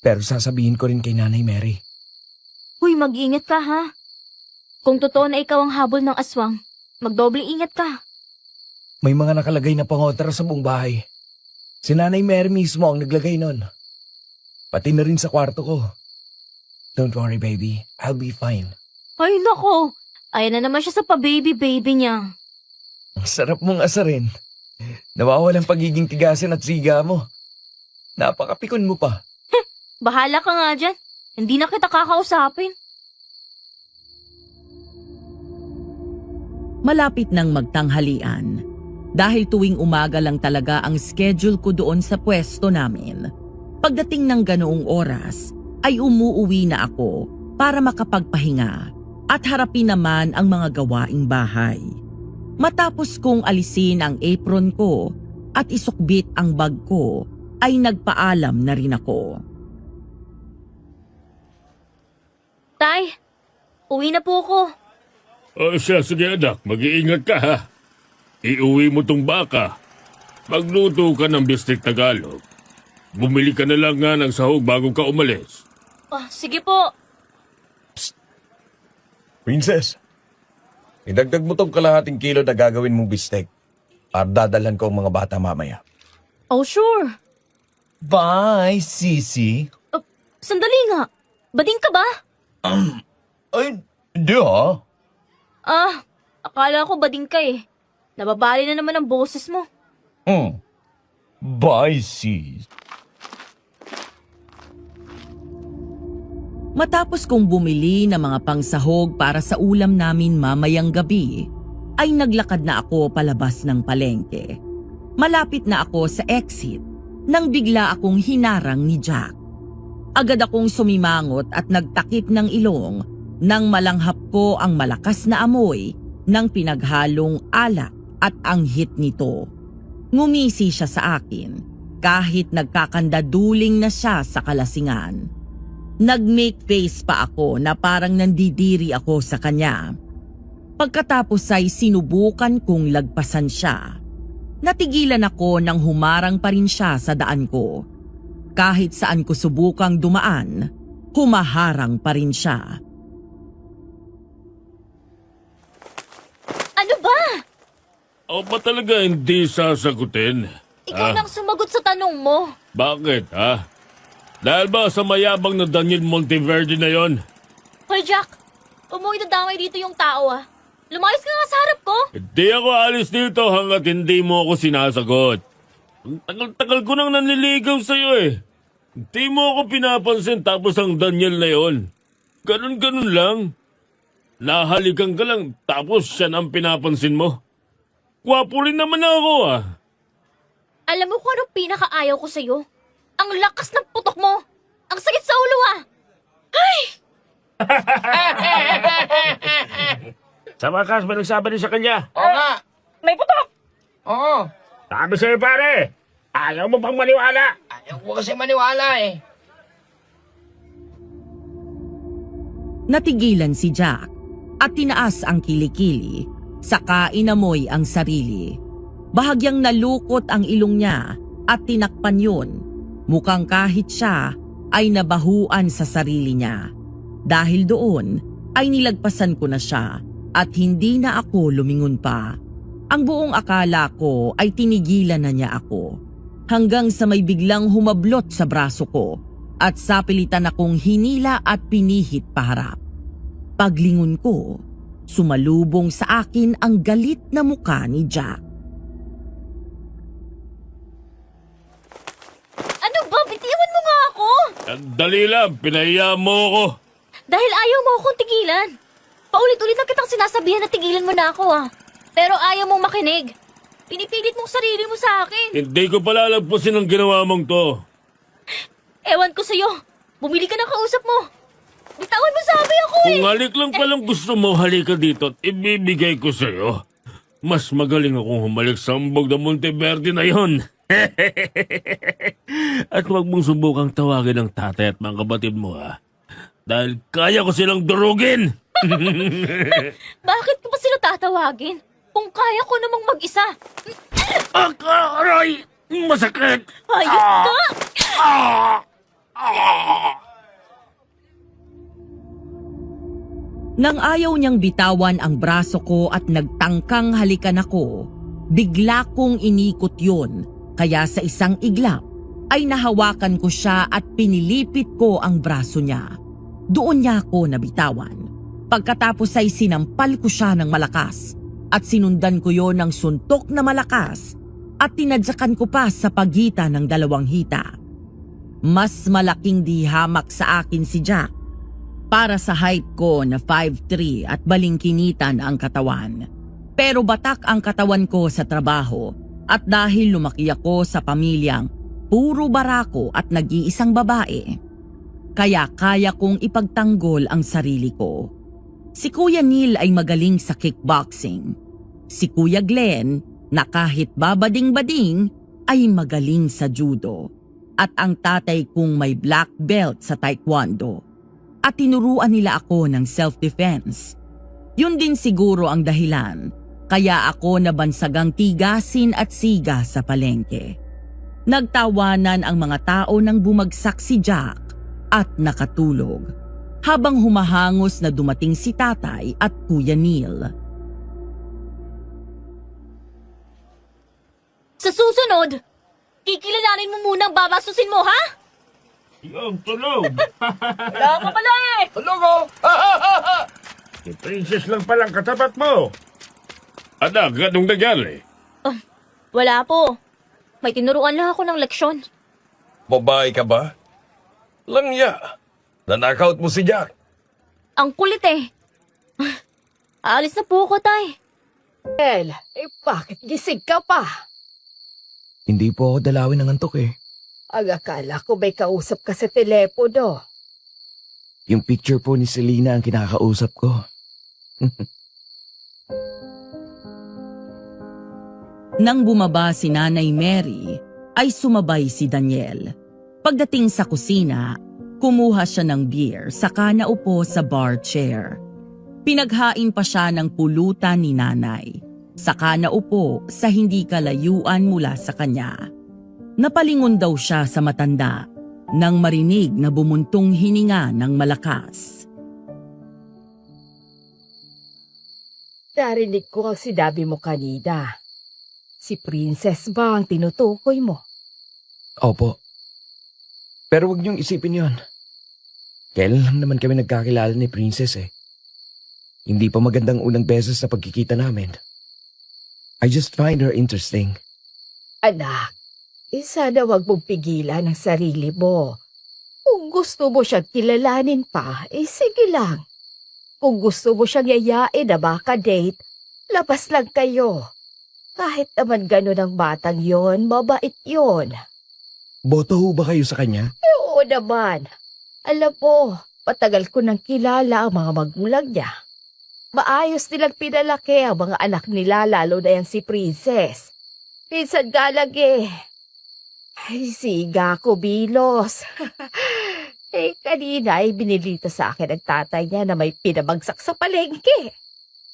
Pero sasabihin ko rin kay Nanay Mary. Uy, mag-ingat ka ha. Kung totoo na ikaw ang habol ng aswang, magdoble ingat ka. May mga nakalagay na pangotra sa buong bahay. Si Nanay Mary mismo ang naglagay nun. Pati na rin sa kwarto ko. Don't worry, baby. I'll be fine. Ay nako, ayan na naman siya sa pa-baby-baby niya. Ang sarap mong asarin. Nawawalan pagiging tigasin at siga mo. Napakapikon mo pa. Bahala ka nga dyan. Hindi na kita kakausapin. Malapit nang magtanghalian. dahil tuwing umaga lang talaga ang schedule ko doon sa pwesto namin. Pagdating ng ganoong oras ay umuuwi na ako para makapagpahinga at harapin naman ang mga gawaing bahay. Matapos kong alisin ang apron ko at isukbit ang bag ko, ay nagpaalam na rin ako. Tay, uwi na po ako. Siya, sige anak, mag-iingat ka ha. Iuwi mo tong baka. Magluto ka ng bistek Tagalog. Bumili ka na lang nga ng sahog bago ka umalis. Sige po. Princess, idagdag mo tong kalahating kilo na gagawin mong bistek para dadalhan ko ang mga bata mamaya. Oh, sure. Bye, Sisi. Sandali nga. Bading ka ba? Ay, hindi ha. Akala ko bading ka eh. Nababali na naman ang boses mo. Bye, sis. Matapos kong bumili ng mga pangsahog para sa ulam namin mamayang gabi, ay naglakad na ako palabas ng palengke. Malapit na ako sa exit nang bigla akong hinarang ni Jack. Agad akong sumimangot at nagtakip ng ilong nang malanghap ko ang malakas na amoy ng pinaghalong alak at anghit nito. Ngumisi siya sa akin kahit nagkakandaduling na siya sa kalasingan. Nag-make face pa ako na parang nandidiri ako sa kanya. Pagkatapos ay sinubukan kong lagpasan siya. Natigilan ako nang humarang pa rin siya sa daan ko. Kahit saan ko subukang dumaan, humaharang pa rin siya. Ano ba? O ba talaga hindi sasagutin? Ikaw nang sumagot sa tanong mo. Bakit ha? Dahil ba sa mayabang na Daniel Monteverde na yon? Hoy, Jack. Umuwi na damay dito yung tao ah. Lumayas ka nga sa harap ko. Hindi ako alis dito hanggat hindi mo ako sinasagot. Ang tagal-tagal ko nang nanliligaw sa'yo eh. Hindi mo ako pinapansin tapos ang Daniel na yon. Ganun-ganun lang. Nahalikan ka lang tapos siya ang pinapansin mo. Wapo rin naman ako ah. Alam mo kung anong pinakaayaw ko sa'yo? Ang lakas ng putok mo. Ang sakit sa ulo ah. Ay! Sa wakas, may nagsabi rin sa kanya. Oo nga. May putok! Oo. Sabi sa'yo pare, ayaw mo pang maniwala. Ayaw ko kasi maniwala eh. Natigilan si Jack at tinaas ang kilikili, saka inamoy ang sarili. Bahagyang nalukot ang ilong niya at tinakpan yun. Mukhang kahit siya ay nabahuan sa sarili niya. Dahil doon ay nilagpasan ko na siya at hindi na ako lumingon pa. Ang buong akala ko ay tinigilan na niya ako. Hanggang sa may biglang humablot sa braso ko at sapilitan akong hinila at pinihit paharap. Paglingon ko, sumalubong sa akin ang galit na mukha ni Jack. Ano ba? Bitiwan mo nga ako! Dali lang, pinahiya mo ako. Dahil ayaw mo akong tigilan. Paulit-ulit na kitang sinasabihan na tigilan mo na ako ah. Pero ayaw mong makinig. Pinipilit mong sarili mo sa akin. Hindi ko palalagpasin ang ginawa mong to. Ewan ko sa'yo. Bumili ka ng kausap mo. Bitawan mo sabi ako eh. Kung halik lang palang gusto mo, halika dito at ibibigay ko sa'yo. Mas magaling akong humalik sa ambog na Monteverde na yon. At huwag mong subukang tawagin ang tatay at mga kapatid mo ha. Dahil kaya ko silang durugin. Bakit ko ba sila tatawagin? Kung kaya ko namang mag-isa. Aray! Masakit! Hayop ka! Nang ayaw niyang bitawan ang braso ko at nagtangkang halikan ako, bigla kong inikot yun, kaya sa isang iglap ay nahawakan ko siya at pinilipit ko ang braso niya. Doon niya ako nabitawan. Pagkatapos ay sinampal ko siya ng malakas at sinundan ko yon ng suntok na malakas at tinadyakan ko pa sa pagitan ng dalawang hita. Mas malaking di hamak sa akin si Jack. Para sa height ko na 5'3" at balingkinitan ang katawan. Pero batak ang katawan ko sa trabaho at dahil lumaki ako sa pamilyang puro barako at nag-iisang babae, kaya kaya kong ipagtanggol ang sarili ko. Si Kuya Neil ay magaling sa kickboxing. Si Kuya Glenn, na kahit babading-bading, ay magaling sa judo. At ang tatay kong may black belt sa taekwondo. At tinuruan nila ako ng self-defense. Yun din siguro ang dahilan, kaya ako nabansagang tigasin at siga sa palengke. Nagtawanan ang mga tao nang bumagsak si Jack at nakatulog, habang humahangos na dumating si tatay at Kuya Neil. Sa susunod, kikilalanin mo munang babasusin mo, ha? Yung tulog. Wala ka pala eh! Tulog oh! Si Princess lang palang katapat mo. Anak, ganong nangyari? Wala po. May tinuruan lang ako ng leksyon. Babae ka ba? Langya. Nanakaut mo si Jack. Ang kulit eh. Aalis na po ako, tay. El, bakit gising ka pa? Hindi po ako dalawin ng antok eh. Ang akala ko may kausap ka sa telepono. Yung picture po ni Selena ang kinakausap ko. Nang bumaba si Nanay Mary, ay sumabay si Daniel. Pagdating sa kusina, kumuha siya ng beer saka naupo sa bar chair. Pinaghain pa siya ng pulutan ni Nanay. Saka naupo sa hindi kalayuan mula sa kanya. Napalingon daw siya sa matanda nang marinig na bumuntong hininga ng malakas. Narinig ko ang sinabi mo kanina. Si Princess ba ang tinutukoy mo? Opo. Pero wag niyong isipin yon. Kailan lang naman kami nagkakilala ni Princess eh. Hindi pa magandang unang beses na pagkikita namin. I just find her interesting. Anak, sana wag mong pigilan ang sarili mo. Kung gusto mo siyang kilalanin pa, sige lang. Kung gusto mo siyang yayain na baka date, labas lang kayo. Kahit naman gano'n ang batang yon, mabait yon. Boto ho ba kayo sa kanya? Oo naman. Alam mo, patagal ko nang kilala ang mga magulang niya. Maayos nilang pinalaki ang mga anak nila, lalo na yan si Princess. Minsan galag eh. Ay, siga ko, Bilos. Kanina ay binilita sa akin ang tatay niya na may pinabagsak sa palengke.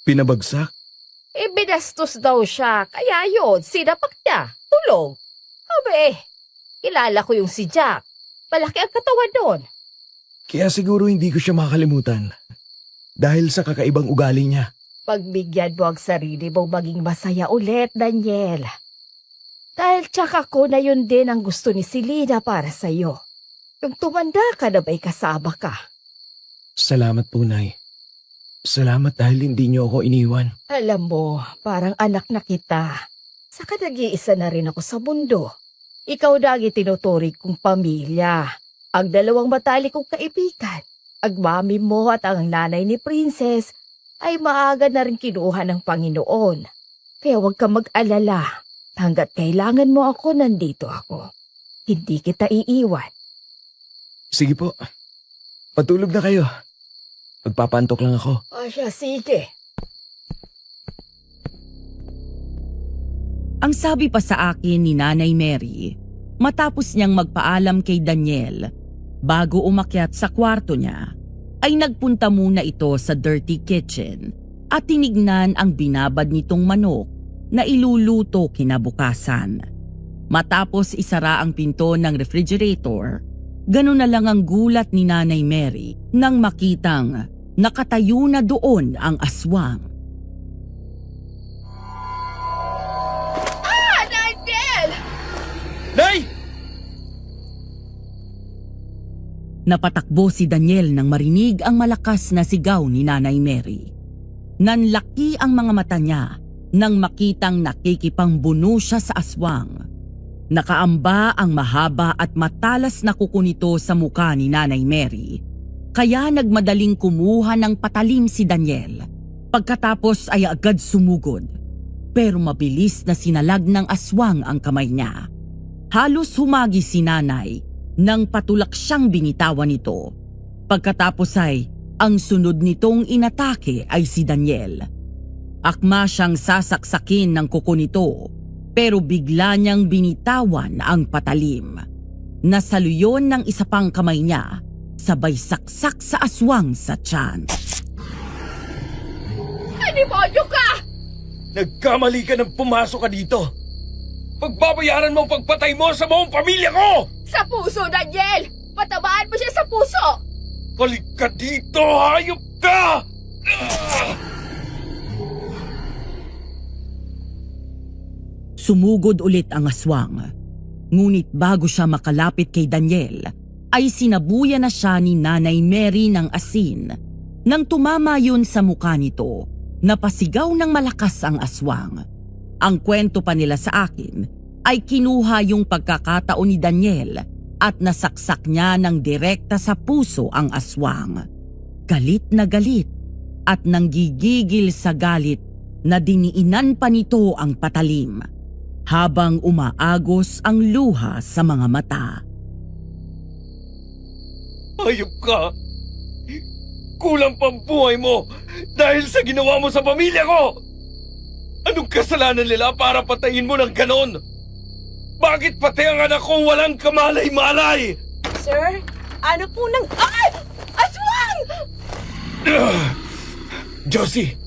Pinabagsak? Binastos daw siya, kaya yun, sinapak niya, tulog. Abe, kilala ko yung si Jack. Malaki ang katawan doon. Kaya siguro hindi ko siya makalimutan. Dahil sa kakaibang ugali niya. Pagbigyan mo ang sarili mong maging masaya ulit, Daniel. Dahil tsaka ko na yun din ang gusto ni Selena para sa'yo. Yung tumanda ka na ba'y kasama ka? Salamat po, Nay. Salamat dahil hindi niyo ako iniwan. Alam mo, parang anak na kita. Saka nag-iisa na rin ako sa mundo. Ikaw na ang itinuturing kong pamilya. Ang dalawang matalik kong kaibigan. Ang mami mo at ang nanay ni Princess ay maaga na rin kinuha ng Panginoon. Kaya huwag ka mag-alala. Hanggat kailangan mo ako, nandito ako. Hindi kita iiwan. Sige po. Patulog na kayo. Magpapantok lang ako. Siya, sige. Ang sabi pa sa akin ni Nanay Mary, matapos niyang magpaalam kay Daniel, bago umakyat sa kwarto niya, ay nagpunta muna ito sa dirty kitchen at tinignan ang binabad nitong manok na iluluto kinabukasan. Matapos isara ang pinto ng refrigerator, ganun na lang ang gulat ni Nanay Mary nang makitang nakatayo na doon ang aswang. Nay! Napatakbo si Daniel nang marinig ang malakas na sigaw ni Nanay Mary. Nanlaki ang mga mata niya nang makitang nakikipangbuno siya sa aswang. Nakaamba ang mahaba at matalas na kuko nito sa muka ni Nanay Mary. Kaya nagmadaling kumuha ng patalim si Daniel Pagkatapos ay agad sumugod, pero mabilis na sinalag ng aswang ang kamay niya. Halos humagi si nanay nang patulak siyang binitawan nito. Pagkatapos ay ang sunod nitong inatake ay si Daniel. Akma siyang sasaksakin ng kuko nito, pero bigla niyang binitawan ang patalim. Nasaluyon ng isa pang kamay niya, sabay saksak sa aswang sa tiyan. Demonyo ka! Nagkamali ka ng pumasok ka dito. Pagbabayaran mo ang pagpatay mo sa buong pamilya ko! Sa puso, Daniel! Patamaan mo siya sa puso! Balik ka dito, hayop ka! Sumugod ulit ang aswang. Ngunit bago siya makalapit kay Daniel, ay sinabuya na siya ni Nanay Mary ng asin. Nang tumama yun sa mukha nito, napasigaw ng malakas ang aswang. Ang kwento pa nila sa akin ay kinuha yung pagkakataon ni Daniel at nasaksak niya ng direkta sa puso ang aswang. Galit na galit at nanggigigil sa galit na diniinan pa nito ang patalim habang umaagos ang luha sa mga mata. Hayop ka! Kulang pang buhay mo dahil sa ginawa mo sa pamilya ko! Anong kasalanan nila para patayin mo ng ganon? Bakit pati ang anak ko walang kamalay-malay? Sir, ano po nang... Ay! Aswang! Josie,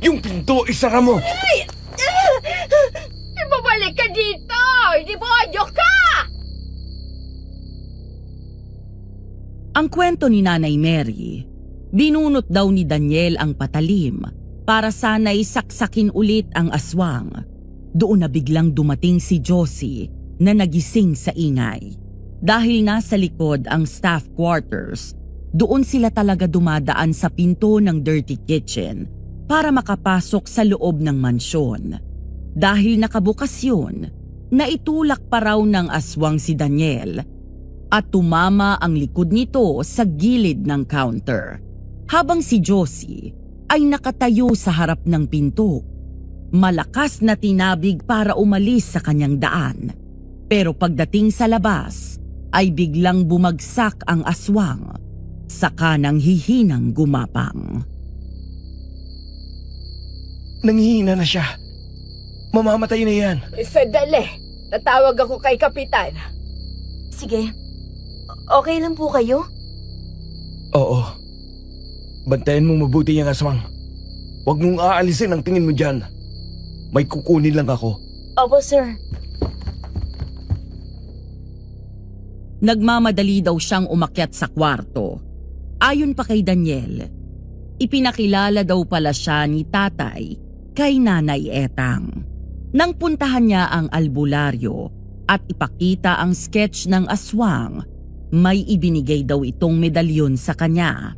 yung pinto isara mo! Ibabalik ka dito! Demonyo ka! Ang kwento ni Nanay Mary, binunot daw ni Daniel ang patalim para sana'y saksakin ulit ang aswang. Doon na biglang dumating si Josie na nagising sa ingay. Dahil nasa likod ang staff quarters, doon sila talaga dumadaan sa pinto ng dirty kitchen para makapasok sa loob ng mansyon. Dahil nakabukas yun, naitulak pa raw ng aswang si Daniel at tumama ang likod nito sa gilid ng counter. Habang si Josie ay nakatayo sa harap ng pinto. Malakas na tinabig para umalis sa kanyang daan. Pero pagdating sa labas, ay biglang bumagsak ang aswang. Saka nang hihinang gumapang. Nanghihina na siya. Mamamatay na yan. Sandali. Tatawag ako kay Kapitan. Sige. Okay lang po kayo? Oo. Bantayan mong mabuti yung aswang. Huwag mong aalisin ang tingin mo dyan. May kukunin lang ako. Opo, sir. Nagmamadali daw siyang umakyat sa kwarto. Ayon pa kay Daniel, ipinakilala daw pala siya ni tatay kay Nanay Etang. Nang puntahan niya ang albularyo at ipakita ang sketch ng aswang, may ibinigay daw itong medalyon sa kanya.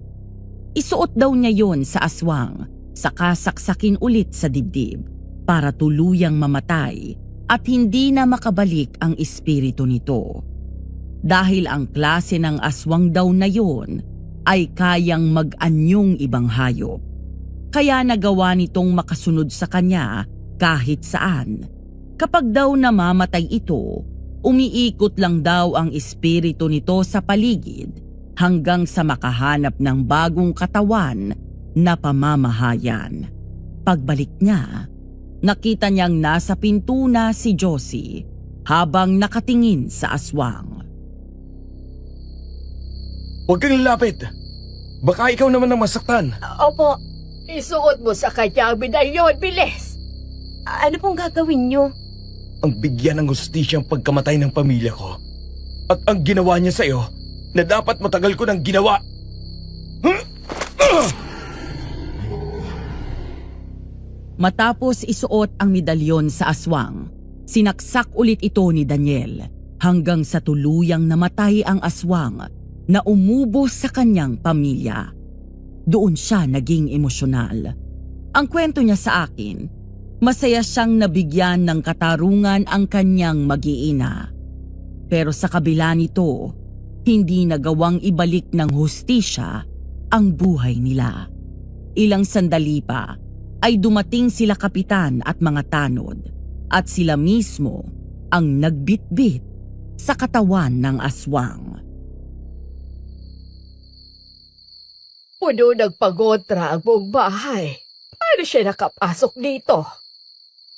Isuot daw niya yon sa aswang, saka saksakin ulit sa dibdib para tuluyang mamatay at hindi na makabalik ang espiritu nito. Dahil ang klase ng aswang daw na yon ay kayang mag-anyong ibang hayop. Kaya nagawa nitong makasunod sa kanya kahit saan. Kapag daw namamatay ito, umiikot lang daw ang espiritu nito sa paligid hanggang sa makahanap ng bagong katawan na pamamahayan. Pagbalik niya, nakita niyang nasa pinto na si Josie habang nakatingin sa aswang. Huwag kang lalapit. Baka ikaw naman ang masaktan. Opo. Isuot mo sa kanya ang medalyon, bilis! Ano pong gagawin niyo? Ang bigyan ng hustisya ang pagkamatay ng pamilya ko. At ang ginawa niya sa'yo na dapat matagal ko nang ginawa. Matapos isuot ang medalyon sa aswang, sinaksak ulit ito ni Daniel hanggang sa tuluyang namatay ang aswang na umubos sa kanyang pamilya. Doon siya naging emosyonal. Ang kwento niya sa akin, masaya siyang nabigyan ng katarungan ang kanyang mag-iina. Pero sa kabila nito, hindi nagawang ibalik ng hustisya ang buhay nila. Ilang sandali pa ay dumating sila kapitan at mga tanod at sila mismo ang nagbitbit sa katawan ng aswang. Puno nagpagontra ang buong bahay. Paano siya nakapasok dito?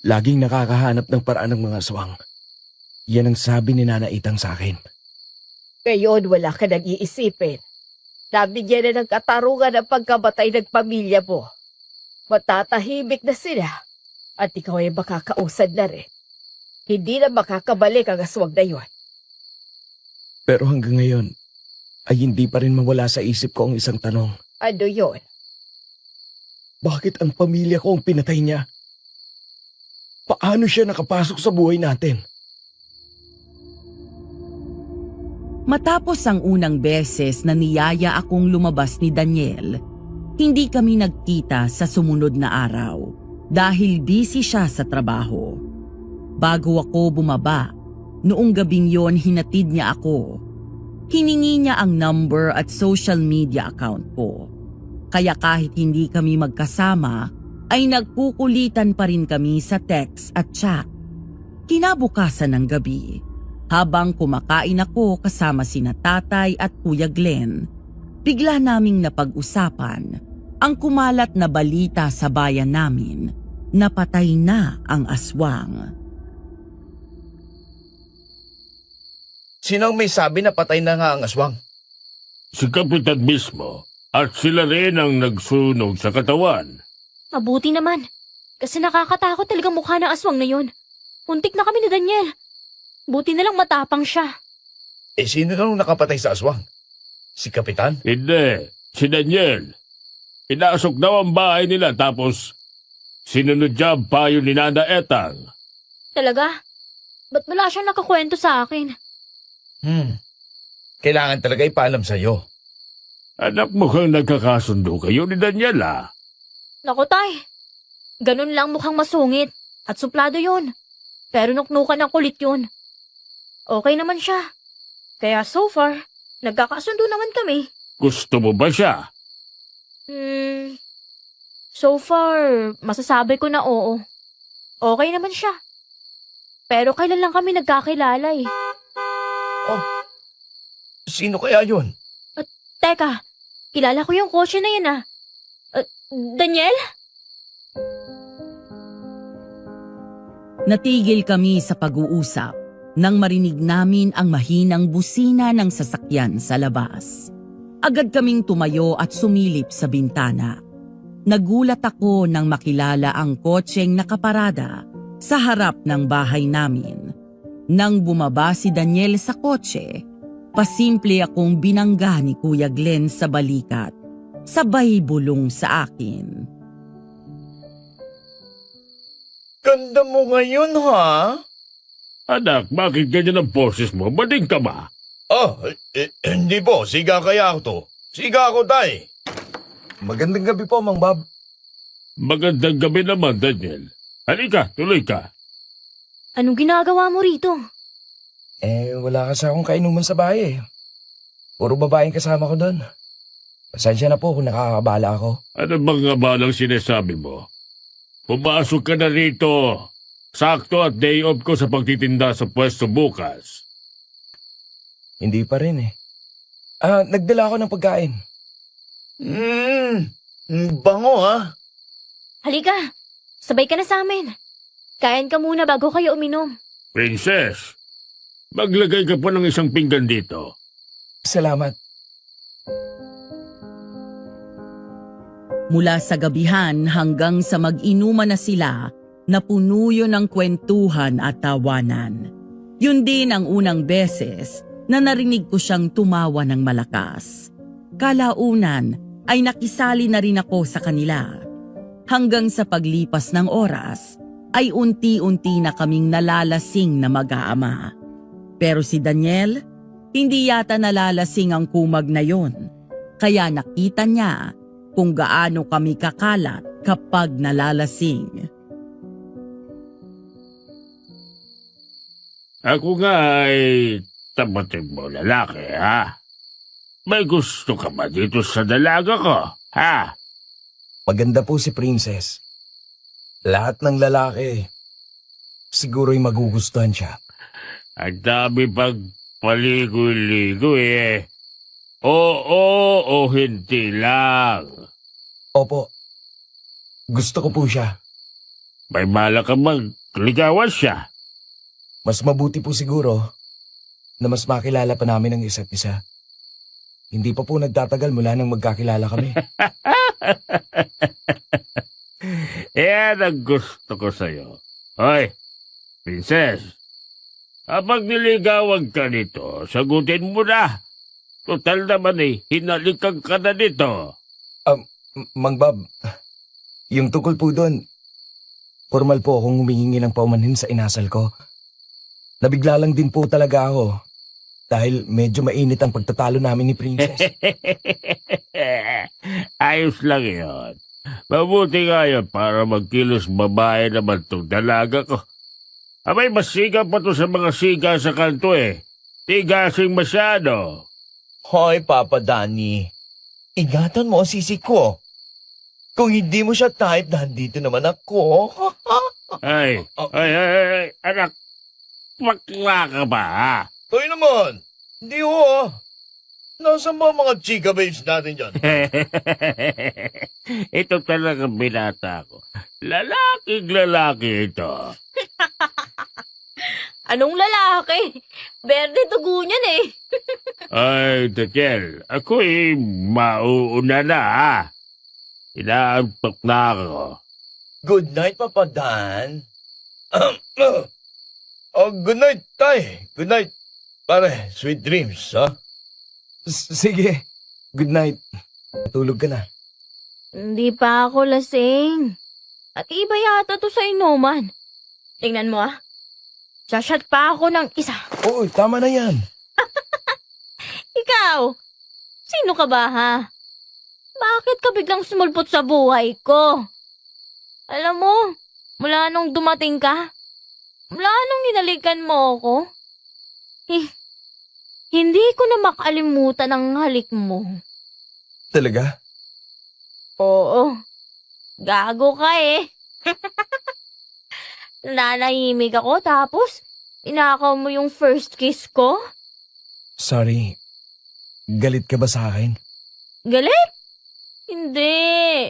Laging nakakahanap ng paraan ng mga aswang. Yan ang sabi ni Nana Itang sa akin. Ngayon wala ka nang iisipin. Nabigyan na ng katarungan ang pagkamatay ng pamilya mo. Matatahimik na sila at ikaw ay makakausad na rin. Hindi na makakabalik ang aswang na yun. Pero hanggang ngayon, ay hindi pa rin mawala sa isip ko ang isang tanong. Ano yun? Bakit ang pamilya ko ang pinatay niya? Paano siya nakapasok sa buhay natin? Matapos ang unang beses na niyaya akong lumabas ni Daniel, hindi kami nagkita sa sumunod na araw dahil busy siya sa trabaho. Bago ako bumaba, noong gabing yon hinatid niya ako. Hiningi niya ang number at social media account ko. Kaya kahit hindi kami magkasama, ay nagkukulitan pa rin kami sa text at chat. Kinabukasan ng gabi, habang kumakain ako kasama sina tatay at Kuya Glenn, bigla naming napag-usapan ang kumalat na balita sa bayan namin na patay na ang aswang. Sino ang may sabi na patay na nga ang aswang? Si Kapitan mismo at sila rin ang nagsunog sa katawan. Mabuti naman. Kasi nakakatakot talagang mukha ng aswang na yun. Muntik na kami ni Daniel. Buti na lang matapang siya. Eh sino nang nakapatay sa aswang? Si Kapitan? Hindi, si Daniel. Pinasok daw ang bahay nila tapos sinunod niya ang payo ni Nana Etang. Talaga? Ba't wala siyang nakakwento sa akin? Kailangan talaga ipaalam sa'yo. Anak, mukhang nagkakasundo kayo ni Daniel ah. Naku tay, ganun lang mukhang masungit at suplado yun. Pero nuknukan ng kulit yun. Okay naman siya. Kaya so far, nagkakasundo naman kami. Gusto mo ba siya? So far, masasabi ko na oo. Okay naman siya. Pero kailan lang kami nagkakilala eh. Sino kaya yun? Teka, kilala ko yung kotse na yun ah. Daniel? Natigil kami sa pag-uusap nang marinig namin ang mahinang busina ng sasakyan sa labas. Agad kaming tumayo at sumilip sa bintana. Nagulat ako nang makilala ang kotseng nakaparada sa harap ng bahay namin. Nang bumaba si Daniel sa kotse, pasimple akong binangga ni Kuya Glenn sa balikat, sabay bulong sa akin. Ganda mo ngayon, ha? Anak, bakit ganyan ang boses mo? Bading ka ba? Hindi po. Siga kaya ako to. Siga ako, tay. Magandang gabi po, Mang Bob. Magandang gabi naman, Daniel. Halika, tuloy ka. Anong ginagawa mo rito? Wala kasi akong kainuman sa bahay eh. Puro babaeng kasama ko doon. Pasensya na po kung nakakabala ako. Ano bang balang sinasabi mo? Pumasok ka na rito. Sakto at day off ko sa pagtitinda sa pwesto bukas. Hindi pa rin eh. Nagdala ako ng pagkain. Bango, ha? Halika, sabay ka na sa amin. Kain ka muna bago kayo uminom. Princess, maglagay ka pa ng isang pinggan dito. Salamat. Mula sa gabihan hanggang sa mag-inuman na sila, napuno yun ng kwentuhan at tawanan. Yun din ang unang beses na narinig ko siyang tumawa ng malakas. Kalaunan ay nakisali na rin ako sa kanila. Hanggang sa paglipas ng oras, ay unti-unti na kaming nalalasing na mag-aama. Pero si Daniel, hindi yata nalalasing ang kumag na yon. Kaya nakita niya kung gaano kami kakalat kapag nalalasing. Ako nga ay tabatin mo lalaki, ha? May gusto ka ba dito sa dalaga ko, ha? Maganda po si Princess. Lahat ng lalaki, siguro'y magugustuhan siya. Ang dami pag paligoy-ligoy eh. Oo o hindi lang. Opo, gusto ko po siya. May balak ka magligawan siya. Mas mabuti po siguro na mas makilala pa namin ang isa't isa. Hindi pa po nagtatagal mula nang magkakilala kami. Yan ang gusto ko sa'yo. Hoy, princess. Habang niligawan ka nito, sagutin mo na. Total naman hinalikan ka na nito. Mang Bob, yung tungkol po doon, formal po akong humihingi ng paumanhin sa inasal ko. Nabigla lang din po talaga ako dahil medyo mainit ang pagtatalo namin ni Princess. Ayos lang yun. Mabuti nga yun para magkilos babae naman tong dalaga ko. Abay, masiga pa to sa mga siga sa kanto eh. Tigasing masyado. Hoy, Papa Danny. Ingatan mo ang sisi ko. Kung hindi mo siya type, nandito naman ako. Ay, anak. Bakla ka ba, ha? Hoy naman. Hindi ho. Nasaan ba ang mga chika babes natin dyan? Ito talaga binata ko. Lalaking lalaki ito. Anong lalaki? Berde tugo niyan eh. Ay, Tekel, ako mauuna na, ha? Inaantok na ako. Good night, Papa Dan. Good night, Tay. Good night. Pare, sweet dreams, ha? Sige, good night. Tulog ka na. Hindi pa ako lasing. At iba yata to sa inuman. Tingnan mo ah. Sashot pa ako ng isa. Oo, tama na yan. Ikaw, sino ka ba ha? Bakit ka biglang sumulpot sa buhay ko? Alam mo, mula nung dumating ka, mula nung ninalikan mo ako, hindi ko na makalimutan ang halik mo. Talaga? Oo, gago ka eh. Nanahimik ako tapos inakaw mo yung first kiss ko? Sorry. Galit ka ba sa akin? Galit? Hindi.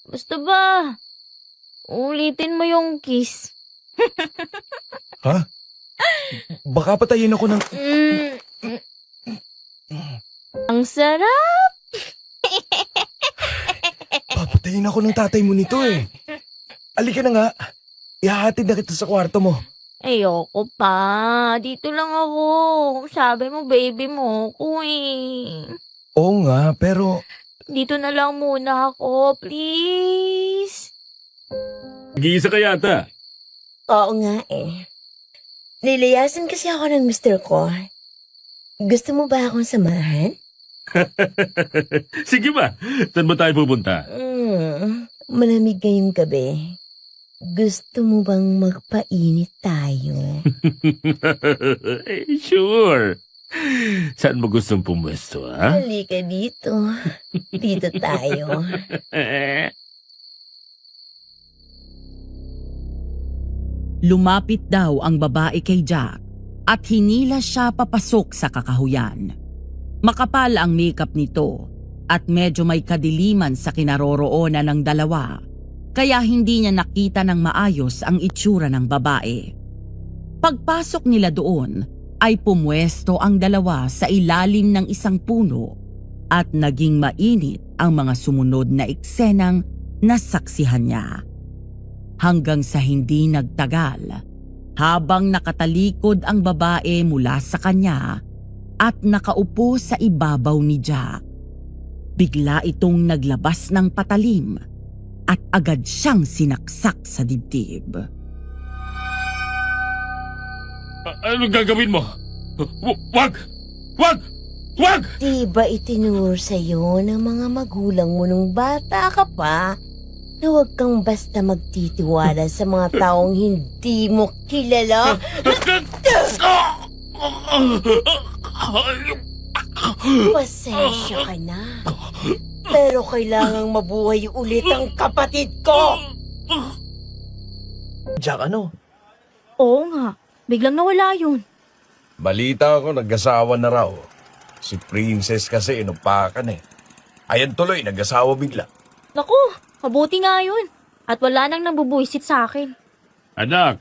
Basta ba, ulitin mo yung kiss. Ha? Baka patayin ako ng... Ang sarap. Papatayin ako ng tatay mo nito eh. Alika na nga. Ihahatid na kita sa kwarto mo. Ayoko pa. Dito lang ako. Sabi mo, baby mo ako eh. Oo nga, pero... Dito na lang muna ako, please. Nag-iisa ka yata. Oo nga eh. Nilayasan kasi ako ng mister ko. Gusto mo ba akong samahan? Sige ba? Saan ba tayo pupunta? Malamig ngayong gabi. Gusto mo bang magpainit tayo? Sure. Saan mo gustong pumwesto, ha? Halika dito. Dito tayo. Lumapit daw ang babae kay Jack at hinila siya papasok sa kakahuyan. Makapal ang makeup nito at medyo may kadiliman sa kinaroroonan ng dalawa, kaya hindi niya nakita ng maayos ang itsura ng babae. Pagpasok nila doon ay pumwesto ang dalawa sa ilalim ng isang puno at naging mainit ang mga sumunod na eksenang nasaksihan niya. Hanggang sa hindi nagtagal, habang nakatalikod ang babae mula sa kanya at nakaupo sa ibabaw ni Jack, bigla itong naglabas ng patalim at agad siyang sinaksak sa dibdib. Anong gagawin mo? Wag! Wag! Wag! Di ba itinuro sa'yo ng mga magulang mo nung bata ka pa na huwag kang basta magtitiwala sa mga taong hindi mo kilala? Pasensya ka na. Pero kailangang mabuhay ulit ang kapatid ko. Jack, ano? Oo nga, biglang nawala yun. Balita ko, nag-asawa na raw. Si Princess kasi inupakan eh. Ayan tuloy, nag-asawa bigla. Naku, mabuti nga yun. At wala nang nambubuisit sa akin. Anak,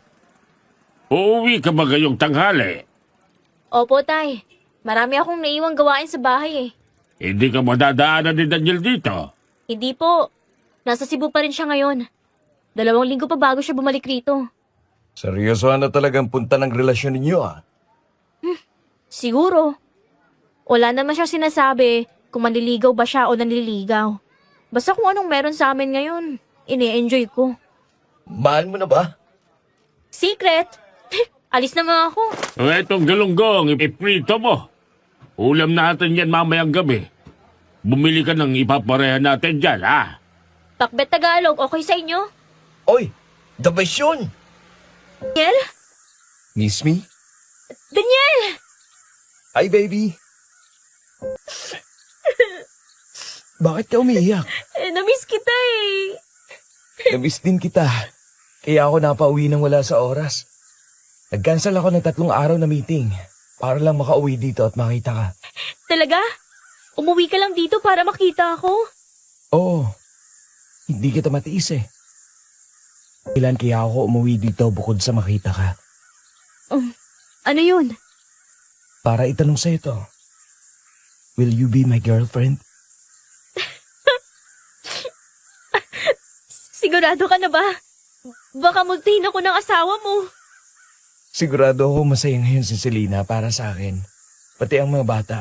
uuwi ka ba ngayong tanghali? Opo, tay. Marami akong naiwang gawain sa bahay eh. Hindi ka madadaanan ni Daniel dito. Hindi po. Nasa Cebu pa rin siya ngayon. 2 linggo pa bago siya bumalik rito. Seryoso na talagang punta ng relasyon ninyo ah. Siguro. Wala naman siya sinasabi kung manliligaw ba siya o nanliligaw. Basta kung anong meron sa amin ngayon, ini-enjoy ko. Mahal mo na ba? Secret? Alis na nga ako. O etong galunggong, ipiprito mo. Ulam natin yan mamayang gabi. Bumili ka ng ipapareha natin dyan, ha? Pakbet Tagalog, okay sa inyo? Oy, the best yun! Daniel? Miss me? Daniel! Hi, baby. Bakit ka umiiyak? Namiss kita eh. Namiss din kita. Kaya ako napauwi nang wala sa oras. Nag-cancel ako ng 3 araw na meeting para lang makauwi dito at makita ka. Talaga? Umuwi ka lang dito para makita ako? Oo. Hindi kita matiis eh. Kailan kaya ako umuwi dito bukod sa makita ka? Ano yun? Para itanong sa'yo to. Will you be my girlfriend? Sigurado ka na ba? Baka multihin ako ng asawa mo. Sigurado ako masaya ngayon si Selena para sa akin. Pati ang mga bata.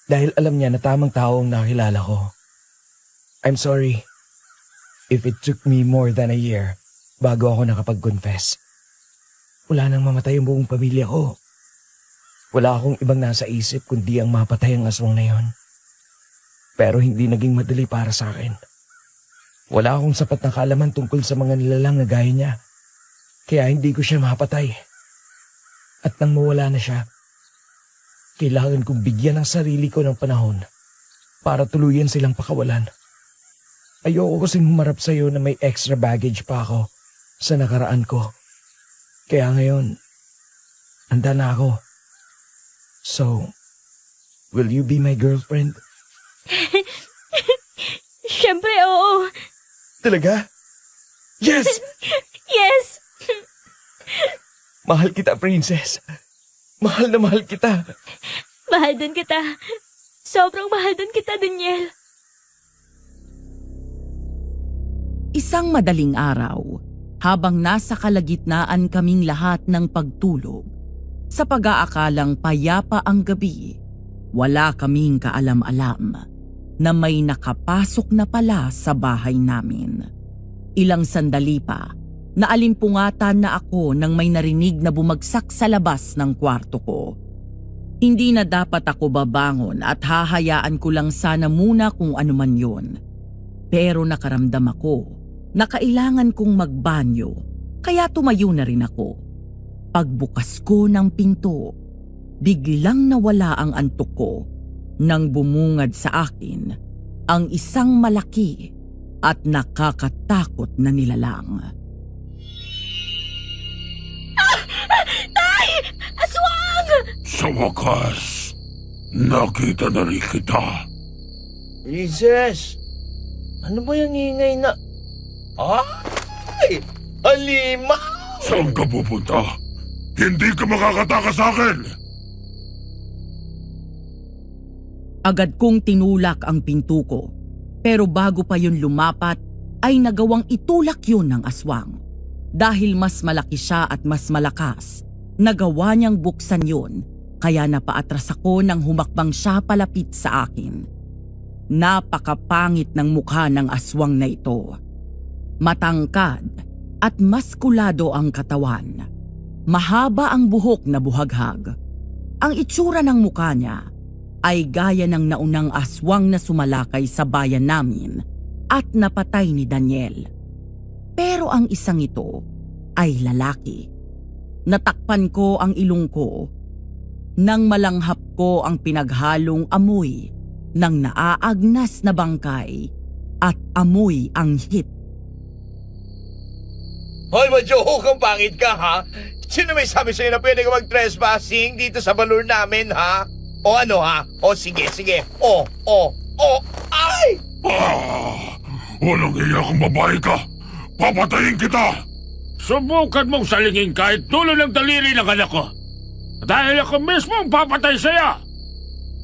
Dahil alam niya na tamang tao ang nakilala ko. I'm sorry if it took me more than a year bago ako nakapag-confess. Wala nang mamatay ang buong pamilya ko. Wala akong ibang nasa isip kundi ang mapatay ang aswang na yon. Pero hindi naging madali para sa akin. Wala akong sapat na kaalaman tungkol sa mga nilalang na gaya niya. Kaya hindi ko siya mapatay. At nang mawala na siya, kailangan kong bigyan ng sarili ko ng panahon para tuluyan silang pakawalan. Ayoko kasing humarap sa'yo na may extra baggage pa ako sa nakaraan ko. Kaya ngayon, handa na ako. So, will you be my girlfriend? Siyempre, oo. Talaga? Yes! Yes! Mahal kita, princess. Mahal na mahal kita. Mahal din kita. Sobrang mahal din kita, Daniel. Isang madaling araw, habang nasa kalagitnaan kaming lahat ng pagtulog, sa pag-aakalang payapa ang gabi, wala kaming kaalam-alam na may nakapasok na pala sa bahay namin. Ilang sandali pa, naalimpungatan na ako nang may narinig na bumagsak sa labas ng kwarto ko. Hindi na dapat ako babangon at hahayaan ko lang sana muna kung ano man yun. Pero nakaramdam ako na kailangan kong magbanyo, kaya tumayo na rin ako. Pagbukas ko ng pinto, biglang nawala ang antok ko nang bumungad sa akin ang isang malaki at nakakatakot na nilalang. Tay! Aswang! Sa wakas, nakita na rin kita. Princess! Ano ba yung ingay na... Ay! Halima! Saan ka pupunta? Hindi ka makakatakas sa akin! Agad kong tinulak ang pinto ko, pero bago pa yun lumapat ay nagawang itulak yun ng aswang. Dahil mas malaki siya at mas malakas, nagawa niyang buksan yun, kaya napaatras ako nang humakbang siya palapit sa akin. Napakapangit ng mukha ng aswang na ito. Matangkad at maskulado ang katawan. Mahaba ang buhok na buhaghag. Ang itsura ng mukha niya ay gaya ng naunang aswang na sumalakay sa bayan namin at napatay ni Daniel. Pero ang isang ito ay lalaki. Natakpan ko ang ilong ko nang malanghap ko ang pinaghalong amoy ng naaagnas na bangkay at amoy ang hit. Hoy, Majoho, kung pangit ka, ha? Sino may sabi sa'yo na pwede ka mag-trespassing dito sa balur namin, ha? O ano, ha? O sige. Ay! Walang iya kung babae ka. Papatayin kita. Subukan mong salingin kahit dulo ng daliri ng anak ko. Dahil ako mismo ang papatay sa'yo.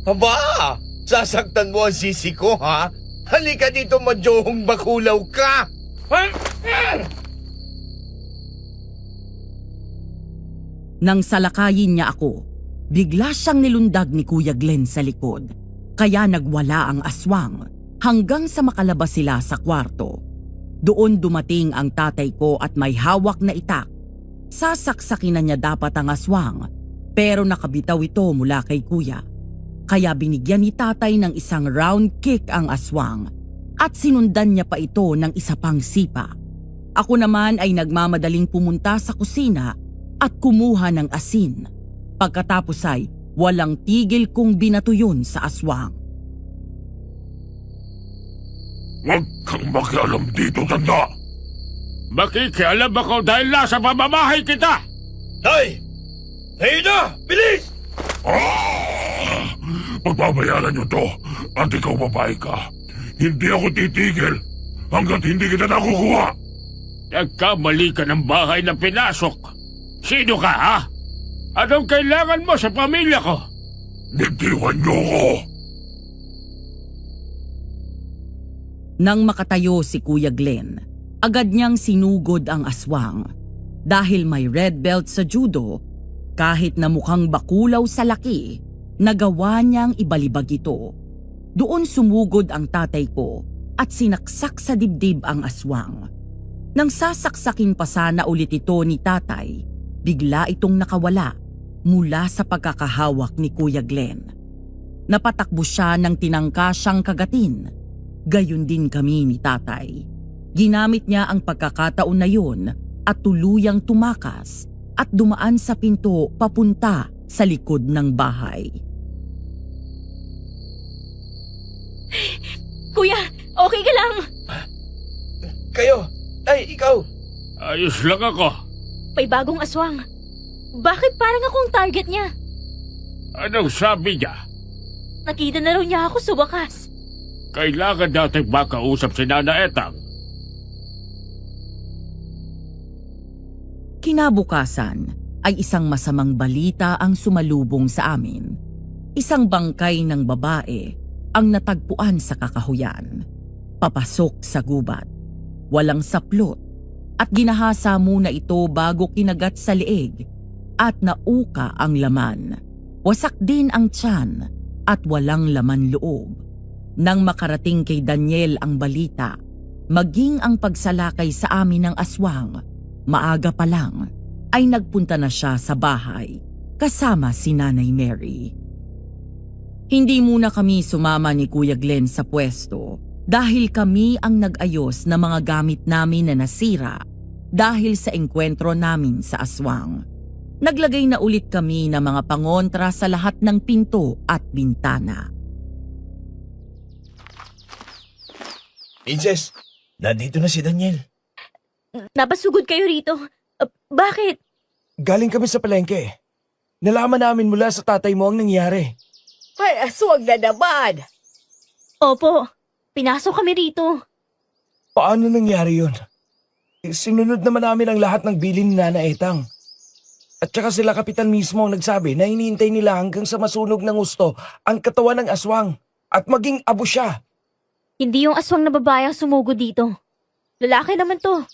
Aba, sasaktan mo ang sisi ko, ha? Halika dito, Majohong bakulaw ka! Nang salakayin niya ako, bigla siyang nilundag ni Kuya Glenn sa likod. Kaya nagwala ang aswang hanggang sa makalabas sila sa kwarto. Doon dumating ang tatay ko at may hawak na itak. Sasaksakin na niya dapat ang aswang, pero nakabitaw ito mula kay kuya. Kaya binigyan ni tatay ng isang round kick ang aswang at sinundan niya pa ito ng isa pang sipa. Ako naman ay nagmamadaling pumunta sa kusina at kumuha ng asin. Pagkatapos ay walang tigil kong binato yun sa aswang. Huwag kang makialam dito, tanda. Makikialam ako dahil nasa pamamahay kita. Tay! Ngayon na! Bilis! Pagbabayaran niyo to at ikaw babae ka. Hindi ako titigil hanggat hindi kita nakukuha. Nagkamali ka ng bahay na pinasok. Sino ka, ha? Anong kailangan mo sa pamilya ko? Nitiwan niyo ko. Nang makatayo si Kuya Glenn, agad niyang sinugod ang aswang. Dahil may red belt sa judo, kahit na mukhang bakulaw sa laki, nagawa niyang ibalibag ito. Doon sumugod ang tatay ko at sinaksak sa dibdib ang aswang. Nang sasaksakin pa sana ulit ito ni tatay, bigla itong nakawala mula sa pagkakahawak ni Kuya Glenn. Napatakbo siya ng tinangka siyang kagatin. Gayon din kami ni tatay. Ginamit niya ang pagkakataon na yun at tuluyang tumakas at dumaan sa pinto papunta sa likod ng bahay. Kuya, okay ka lang? Kayo! Ay, ikaw! Ayos lang ako. May bagong aswang. Bakit parang akong target niya? Anong sabi niya? Nakita na raw niya ako sa wakas. Kailangan natin makausap si Nana Etang. Kinabukasan ay isang masamang balita ang sumalubong sa amin. Isang bangkay ng babae ang natagpuan sa kakahuyan. Papasok sa gubat. Walang saplot at ginahasa muna ito bago kinagat sa leeg at nauka ang laman. Wasak din ang tiyan at walang laman loob. Nang makarating kay Daniel ang balita, maging ang pagsalakay sa amin ng aswang, maaga pa lang ay nagpunta na siya sa bahay kasama si Nanay Mary. Hindi muna kami sumama ni Kuya Glenn sa pwesto dahil kami ang nag-ayos ng mga gamit namin na nasira dahil sa engkwentro namin sa aswang. Naglagay na ulit kami ng mga pangontra sa lahat ng pinto at bintana. Princess, nandito na si Daniel. Napasugod kayo rito. Bakit? Galing kami sa palengke. Nalaman namin mula sa tatay mo ang nangyari. May aswang na naman! Opo, pinasok kami rito. Paano nangyari yun? Sinunod naman namin ang lahat ng bilin ni Nana Etang. At saka sila kapitan mismo ang nagsabi na hinihintay nila hanggang sa masunog ng gusto ang katawan ng aswang at maging abo siya. Hindi yung aswang na babae ang sumugod dito. Lalaki naman to.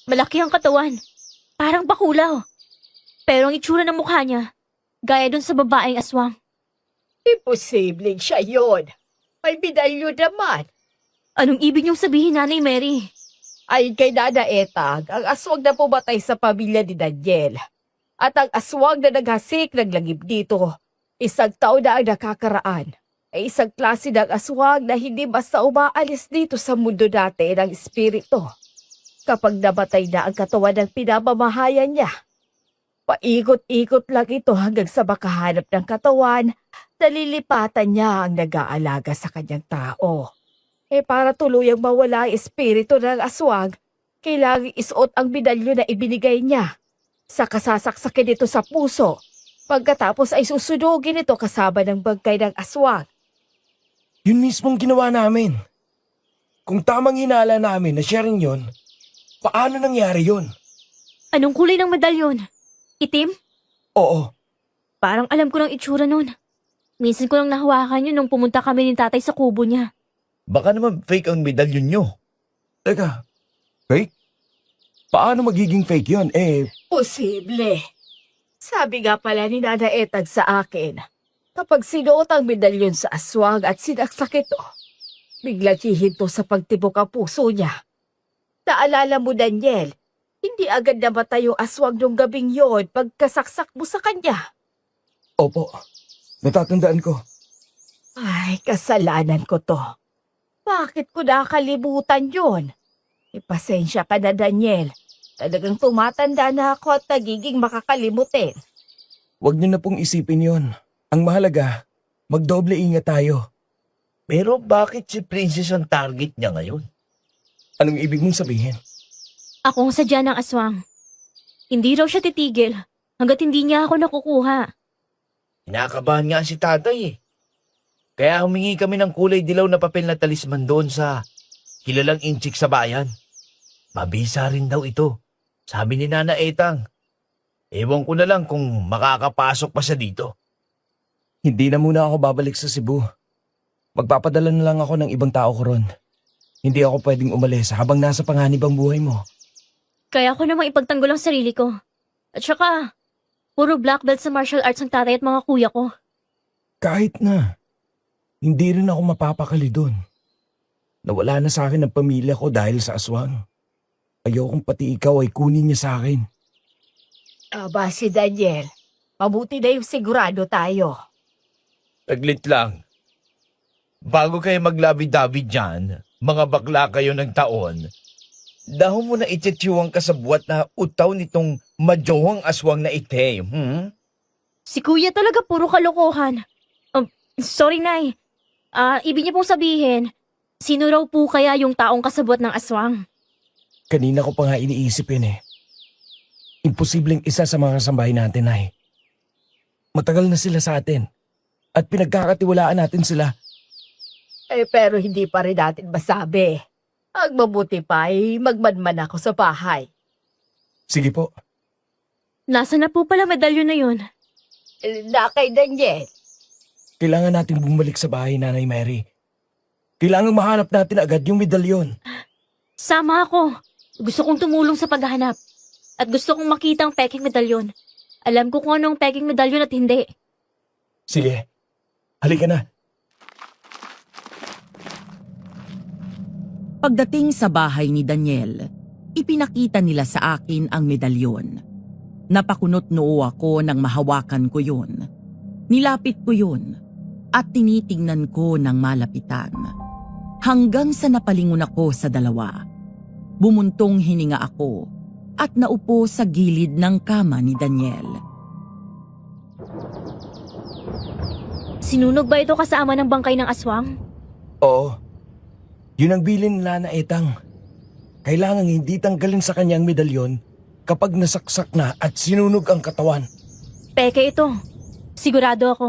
Malaki ang katawan. Parang bakulaw. Pero ang itsura ng mukha niya, gaya dun sa babaeng aswang. Imposibleng siya yun. May bidalyo naman. Anong ibig niyong sabihin, Nanay Mary? Ayon kay Nana Etag, ang aswang na pumatay sa pamilya ni Daniel. At ang aswang na naghasik ng lagib dito, isang taon na ang nakakaraan. Ay isang klase ng aswang na hindi basta umaalis dito sa mundo natin ng espiritu. Kapag namatay na ang katawan ng pinamamahayan niya, paikot-ikot lang ito hanggang sa makahanap ng katawan, nalilipatan niya ang nag-aalaga sa kanyang tao. Para tuluyang mawala ang espiritu ng aswang, Kailangang isuot ang medalyon na ibinigay niya. Saka sasaksakin ito sa puso. Pagkatapos ay susunugin ito kasama ng bangkay ng aswang. Yun mismong ginawa namin. Kung tamang hinala namin na siya rin yun, paano nangyari yun? Anong kulay ng medalyon? Itim? Oo, Parang alam ko ng itsura nun. Minsan ko lang nahawakan yun nung pumunta kami ni tatay sa kubo niya. Baka naman fake ang medalyon nyo. teka. Fake? Paano magiging fake yun? Posible. Sabi nga pala ni Nana Etag sa akin, kapag sinuot ang medalyon sa aswang at sinaksak ito, biglang hihinto sa pagtibok ang puso niya. Naalala mo, Daniel, hindi agad namatay yung aswang nung gabing yon pagkasaksak mo sa kanya. Opo, natatandaan ko. Ay, kasalanan ko to. Bakit ko nakalimutan yon? Ipasensya ka na, Daniel. Talagang tumatanda na ako at nagiging makakalimutin. Huwag niyo na pong isipin yon. Ang mahalaga, magdoble ingat tayo. Pero bakit si Princess ang target niya ngayon? Anong ibig mong sabihin? Ako ang sadya ng aswang. Hindi raw siya titigil hanggat hindi niya ako nakukuha. Kinakabahan nga si tatay eh. Kaya humingi kami ng kulay dilaw na papel na talisman doon sa kilalang inchik sa bayan. Mabisa rin daw ito, sabi ni Nana Etang. Ewan ko na lang kung makakapasok pa siya dito. Hindi na muna ako babalik sa Cebu. Magpapadala na lang ako ng ibang tao ko ron. Hindi ako pwedeng umalis habang nasa panganib ang buhay mo. Kaya ako namang ipagtanggol ang sarili ko. At saka, puro black belt sa martial arts ang tatay at mga kuya ko. Kahit na, hindi rin ako mapapakali doon. Nawala na sa akin ang pamilya ko dahil sa aswang. Ayokong pati ikaw ay kunin niya sa akin. Aba, si Daniel, mabuti na yung sigurado tayo. Taglit lang. Bago kayo maglabi-dabi dyan, mga bakla kayo ng taon, dahon mo na ititiwang ka sa buwat na utaw nitong madyowang aswang na itim, Si kuya talaga puro kalokohan. Sorry, Nay. Ibig niya pong sabihin, sino raw po kaya yung taong kasabot ng aswang? Kanina ko pa nga iniisip yun eh. Imposibleng isa sa mga kasambahay natin ay. Matagal na sila sa atin at pinagkakatiwalaan natin sila. Pero hindi pa rin natin masabi. Ang mabuti pa ay magmanman ako sa bahay. Sige po, Nasa na po pala medalyon na yun? Na kay Daniel. kailangan natin bumalik sa bahay, Nanay Mary. Kailangan mahanap natin agad yung medalyon. Sama ako. Gusto kong tumulong sa paghahanap. At gusto kong makita ang peking medalyon. Alam ko kung anong peking medalyon at hindi. Sige, halika na. Pagdating sa bahay ni Daniel, ipinakita nila sa akin ang medalyon. Napakunot noo ako nang mahawakan ko yun. Nilapit ko yun at tinitingnan ko ng malapitan. Hanggang sa napalingon ako sa dalawa. Bumuntong hininga ako at naupo sa gilid ng kama ni Daniel. Sinunog ba ito kasama ng bangkay ng aswang? Oo, yun ang bilin nila na Etang. Kailangan hindi tanggalin sa kanyang medalyon kapag nasaksak na at sinunog ang katawan. Peke ito. Sigurado ako.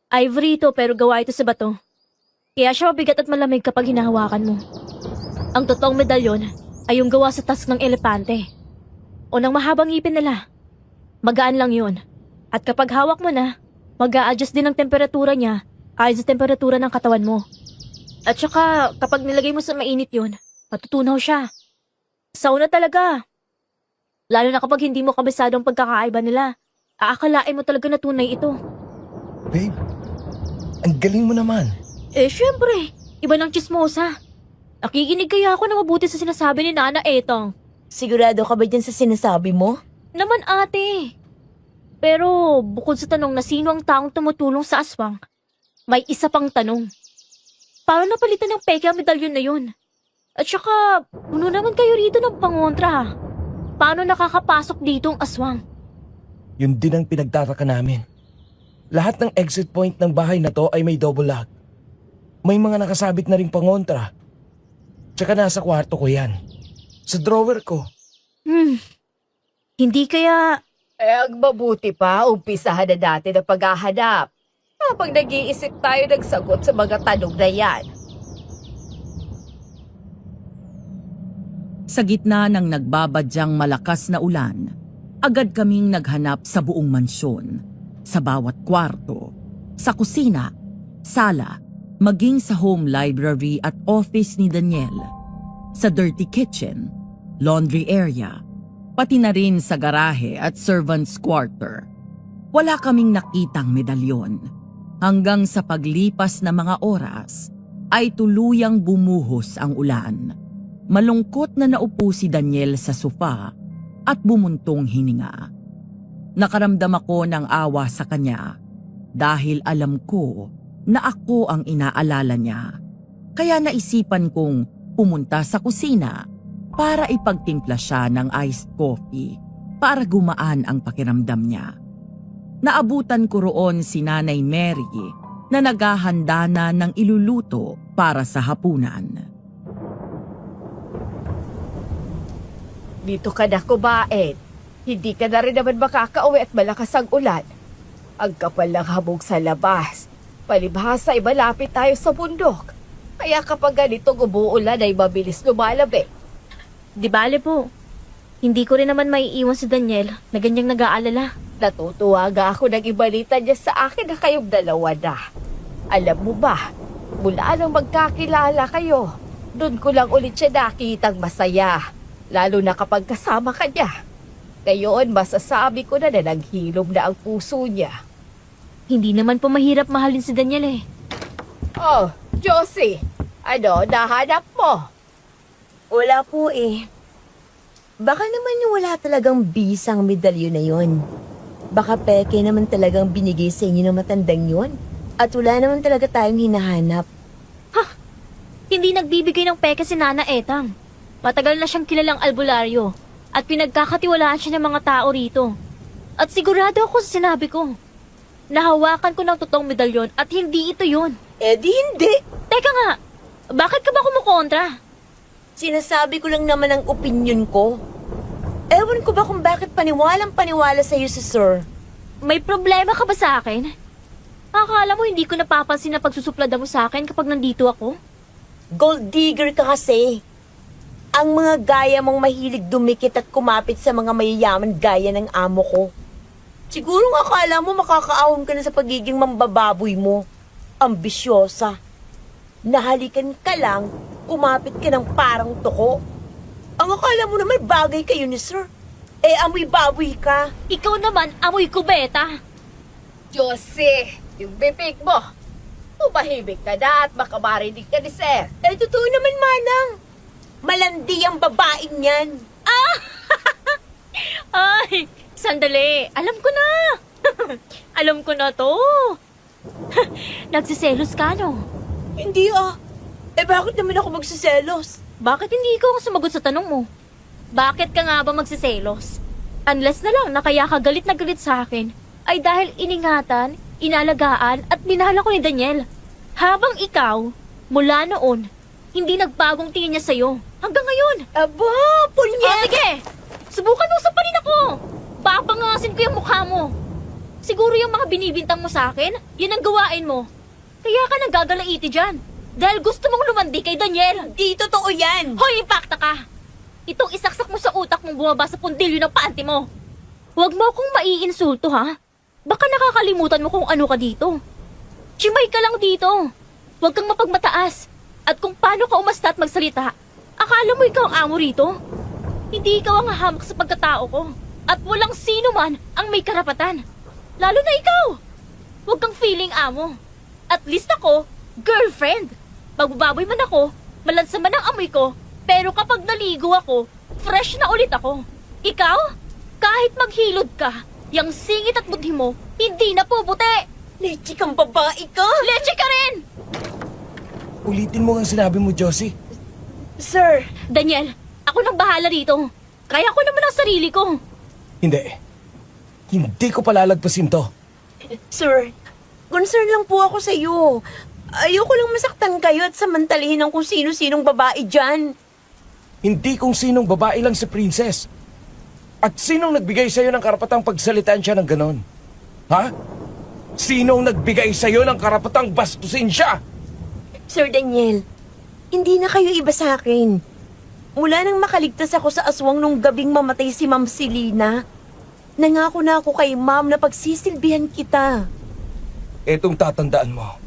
Ivory ito pero gawa ito sa bato. Kaya siya mabigat at malamig kapag hinahawakan mo. Ang totoong medalyon ay yung gawa sa tusk ng elepante. O ng mahabang ngipin nila. Magaan lang yun. At kapag hawak mo na, mag-a-adjust din ang temperatura niya ayon sa temperatura ng katawan mo. At saka kapag nilagay mo sa mainit yun, matutunaw siya. Sauna talaga. Lalo na kapag hindi mo kabisado ang pagkakaiba nila. Aakalain mo talaga na tunay ito. Babe, ang galing mo naman. Syempre. Iba ng chismosa. Nakikinig kaya ako na mabuti sa sinasabi ni Nana Etong. Sigurado ka ba dyan sa sinasabi mo? Naman ate. Pero bukod sa tanong na sino ang taong tumutulong sa aswang, may isa pang tanong. Paano napalitan ng peke ang medalyon na yun? At saka, puno naman kayo rito ng pangontra. Paano nakakapasok dito ang aswang? Yun din ang pinagtataka namin. Lahat ng exit point ng bahay na to ay may double lock. May mga nakasabit na ring pangontra. Tsaka nasa kwarto ko yan. Sa drawer ko. Hindi kaya... Ang mabuti pa, umpisahan na natin ang paghahanap. Habang nag-iisip tayo nagsagot sa mga tanong na yan. Sa gitna ng nagbabadyang malakas na ulan, agad kaming naghanap sa buong mansyon, sa bawat kwarto, sa kusina, sala, maging sa home library at office ni Daniel, sa dirty kitchen, laundry area, pati na rin sa garahe at servants' quarter. Wala kaming nakitang medalyon. Hanggang sa paglipas na mga oras, ay tuluyang bumuhos ang ulan. Malungkot na naupo si Daniel sa sofa at bumuntong hininga. Nakaramdam ako ng awa sa kanya dahil alam ko na ako ang inaalala niya. Kaya naisipan kong pumunta sa kusina para ipagtimpla siya ng iced coffee para gumaan ang pakiramdam niya. Naabutan ko roon si Nanay Mary na naghahanda na ng iluluto para sa hapunan. Dito ka na kumain. Hindi ka na rin naman makakauwi at malakas ang ulan. Ang kapal ng hamog sa labas. Palibhasa ay malapit tayo sa bundok. Kaya kapag ganitong umuulan ay mabilis lumalabig. Di bale po. Hindi ko rin naman maiiwan si Daniel na ganyang nag-aalala. Natutuwa nga ako nang ibalita niya sa akin na kayong dalawa na. Alam mo ba, mula nang magkakilala kayo, doon ko lang ulit siya nakitang masaya. Lalo na kapag kasama ka niya. Ngayon, masasabi ko na naghilom na ang puso niya. Hindi naman po mahirap mahalin si Daniel eh. Oh, Josie, ano nahanap mo? Wala po eh. Baka naman yung wala talagang bisang medalyon na yon. Baka peke naman talagang binigay sa inyo ng matandang yon. At wala naman talaga tayong hinahanap. Hindi nagbibigay ng peke si Nana Etang. Matagal na siyang kilalang albularyo at pinagkakatiwalaan siya ng mga tao rito. At sigurado ako sa sinabi ko. Nahawakan ko ng totoong medalyon at hindi ito yun. Eh di hindi. Teka nga, bakit ka ba kumukontra? Sinasabi ko lang naman ang opinion ko. Ewan ko ba kung bakit paniwalang-paniwala sa iyo si Sir. May problema ka ba sa akin? Akala mo hindi ko napapansin na pagsusuplada mo sa akin kapag nandito ako? Gold digger ka kasi. Ang mga gaya mong mahilig dumikit at kumapit sa mga mayayaman gaya ng amo ko. Siguro nga akala mo makakaahon ka na sa pagiging mambababoy mo. Ambisyosa. Nahalikan ka lang, kumapit ka ng parang toko. Ang akala mo naman bagay kayo ni Sir. Eh, amoy baboy ka. Ikaw naman, amoy kubeta. Josie, yung bibig mo. Tumahimik ka na at baka marinig ka ni Sir. Eh, totoo naman, Manang. Malandi ang babaeng yan. Ay, sandali. Alam ko na. Alam ko na to. Nagsiselos ka, no? Hindi ah. Eh, bakit naman ako magsiselos? Bakit hindi ikaw ang sumagot sa tanong mo? Bakit ka nga ba magsiselos? Unless na lang na kaya ka galit na galit sa akin ay dahil iningatan, inalagaan at minahal ako ni Daniel. Habang ikaw, mula noon, hindi nagbagong tingin niya sa'yo. Hanggang ngayon. Aba, O punyet! sige, subukan mo sa panin ako. Papangasin ko yung mukha mo. Siguro yung mga binibintang mo sa akin, yun ang gawain mo. Kaya ka nagagalaiti dyan. Dahil gusto mong lumandi kay Daniel. Di totoo yan. Hoy, impacta ka! Itong isaksak mo sa utak mong bumaba sa pundilyo ng panty mo. Huwag mo akong maiinsulto, ha? Baka nakakalimutan mo kung ano ka dito. Chimay ka lang dito. Huwag kang mapagmataas. At kung paano ka umasta at magsalita, akala mo ikaw ang amo rito? Hindi ikaw ang hahamak sa pagkatao ko. At walang sino man ang may karapatan. Lalo na ikaw. Huwag kang feeling amo. At least ako, girlfriend. Magbababoy man ako, malansa man ang amoy ko, pero kapag naligo ako, fresh na ulit ako. Ikaw, kahit maghilod ka, yung singit at budhi mo, hindi na puputi. Leche kang babae ka. Leche ka rin! Ulitin mo ang sinabi mo, Josie. Sir, Daniel, ako nang bahala rito. Kaya ko naman ang sarili ko. Hindi. Hindi ko palalagpasin to. Sir, concern lang po ako sa iyo. Ayoko lang masaktan kayo at samantalihin ng kung sino-sinong babae dyan. Hindi kung sinong babae lang si Princess. At sinong nagbigay sa'yo ng karapatang pagsalitaan siya ng ganon? Ha? Sinong nagbigay sa'yo ng karapatang bastusin siya? Sir Daniel, hindi na kayo iba sa akin. Mula nang makaligtas ako sa aswang nung gabing mamatay si Ma'am Selena, nangako na ako kay Ma'am na pagsisilbihan kita. Etong tatandaan mo.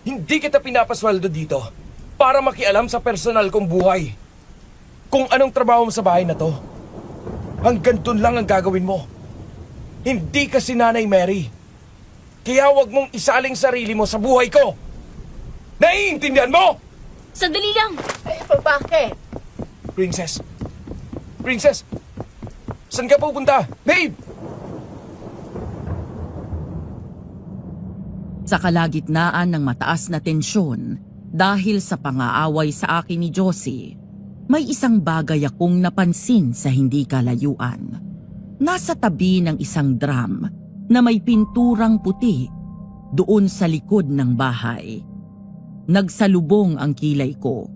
Hindi kita pinapasweldo dito para makialam sa personal kong buhay. Kung anong trabaho mo sa bahay na to. Hanggang dun lang ang gagawin mo. Hindi ka si Nanay Mary. Kaya huwag mong isaling sarili mo sa buhay ko. Naiintindihan mo? Sandali lang! Ay, bakit? Princess. Princess. Saan ka pupunta? Babe! Sa kalagitnaan ng mataas na tensyon dahil sa pangaaway sa akin ni Josie, may isang bagay akong napansin sa hindi kalayuan. Nasa tabi ng isang drum na may pinturang puti doon sa likod ng bahay. Nagsalubong ang kilay ko.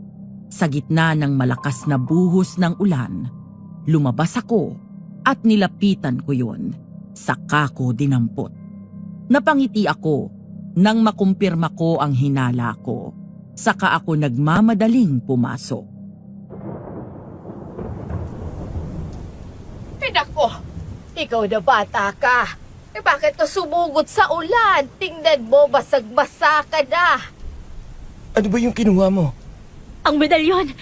Sa gitna ng malakas na buhos ng ulan, lumabas ako at nilapitan ko yun. Saka ko dinampot. Napangiti ako nang makumpirma ko ang hinala ko. Saka ako nagmamadaling pumasok. Pinako, ikaw na bata ka. Bakit ka sumugot sa ulan? Tingnan mo, basag-basa ka na. Ano ba yung kinuha mo? Ang medalyon!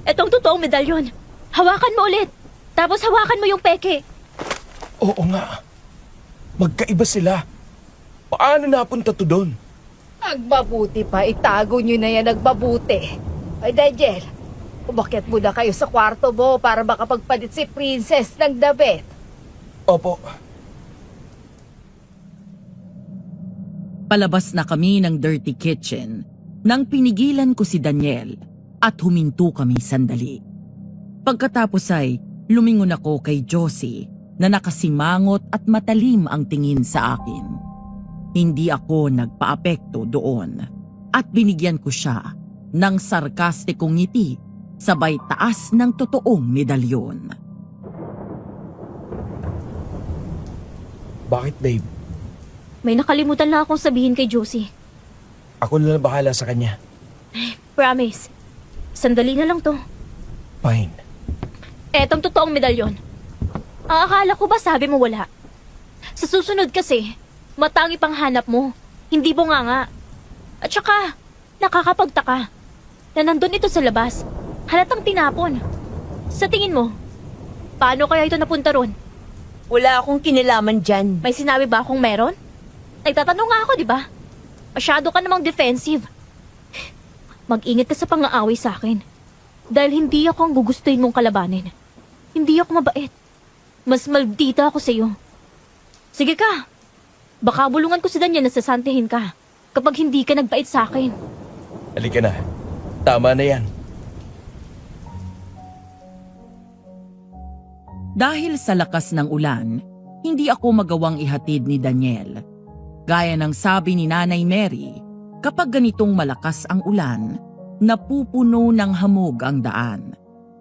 Etong totoong medalyon. Hawakan mo ulit. Tapos hawakan mo yung peke. Oo nga. Magkaiba sila. Paano napunta to doon? Magmabuti pa, itago nyo na yan nagmabuti. Ay, Daniel, umakyat muna kayo sa kwarto mo para makapagpalit si Princess ng damit. Opo. Palabas na kami ng dirty kitchen nang pinigilan ko si Daniel at huminto kami sandali. Pagkatapos ay lumingon ako kay Josie na nakasimangot at matalim ang tingin sa akin. Hindi ako nagpaapekto doon at binigyan ko siya ng sarkastikong ngiti sabay taas ng totoong medalyon. Bakit, babe? May nakalimutan lang akong sabihin kay Josie. Ako na lang bahala sa kanya. Promise. Sandali na lang to. Fine. Etong totoong medalyon. Ang akala ko ba sabi mo wala? Sa susunod kasi, matangi pang hanap mo. Hindi bunganga. At saka, nakakapagtaka na nandun ito sa labas. Halatang tinapon. Sa tingin mo, paano kaya ito napunta ron? Wala akong kinalaman dyan. May sinabi ba akong meron? Nagtatanong nga ako, di ba? Masyado ka namang defensive. Mag-ingat ka sa pang-aaway sa akin. Dahil hindi ako ang gugustuhin mong kalabanin. Hindi ako mabait. Mas maldita ako sa iyo. Sige ka. Baka bulungan ko si Daniel na sasantihin ka kapag hindi ka nagbait sa akin. Halika na. Tama na yan. Dahil sa lakas ng ulan, hindi ako magawang ihatid ni Daniel. Gaya ng sabi ni Nanay Mary, kapag ganitong malakas ang ulan, napupuno ng hamog ang daan.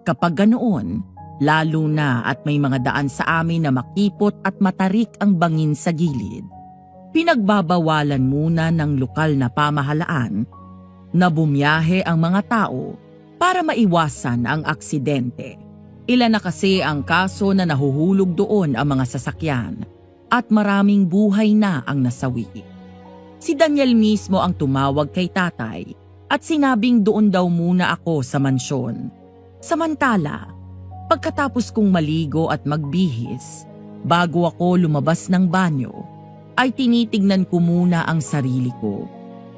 Kapag ganoon, lalo na at may mga daan sa amin na makipot at matarik ang bangin sa gilid. Pinagbabawalan muna ng lokal na pamahalaan na bumiyahe ang mga tao para maiwasan ang aksidente. Ilan na kasi ang kaso na nahuhulog doon ang mga sasakyan at maraming buhay na ang nasawi. Si Daniel mismo ang tumawag kay tatay at sinabing doon daw muna ako sa mansyon. Samantala, pagkatapos kong maligo at magbihis, bago ako lumabas ng banyo, ay tinitignan ko muna ang sarili ko.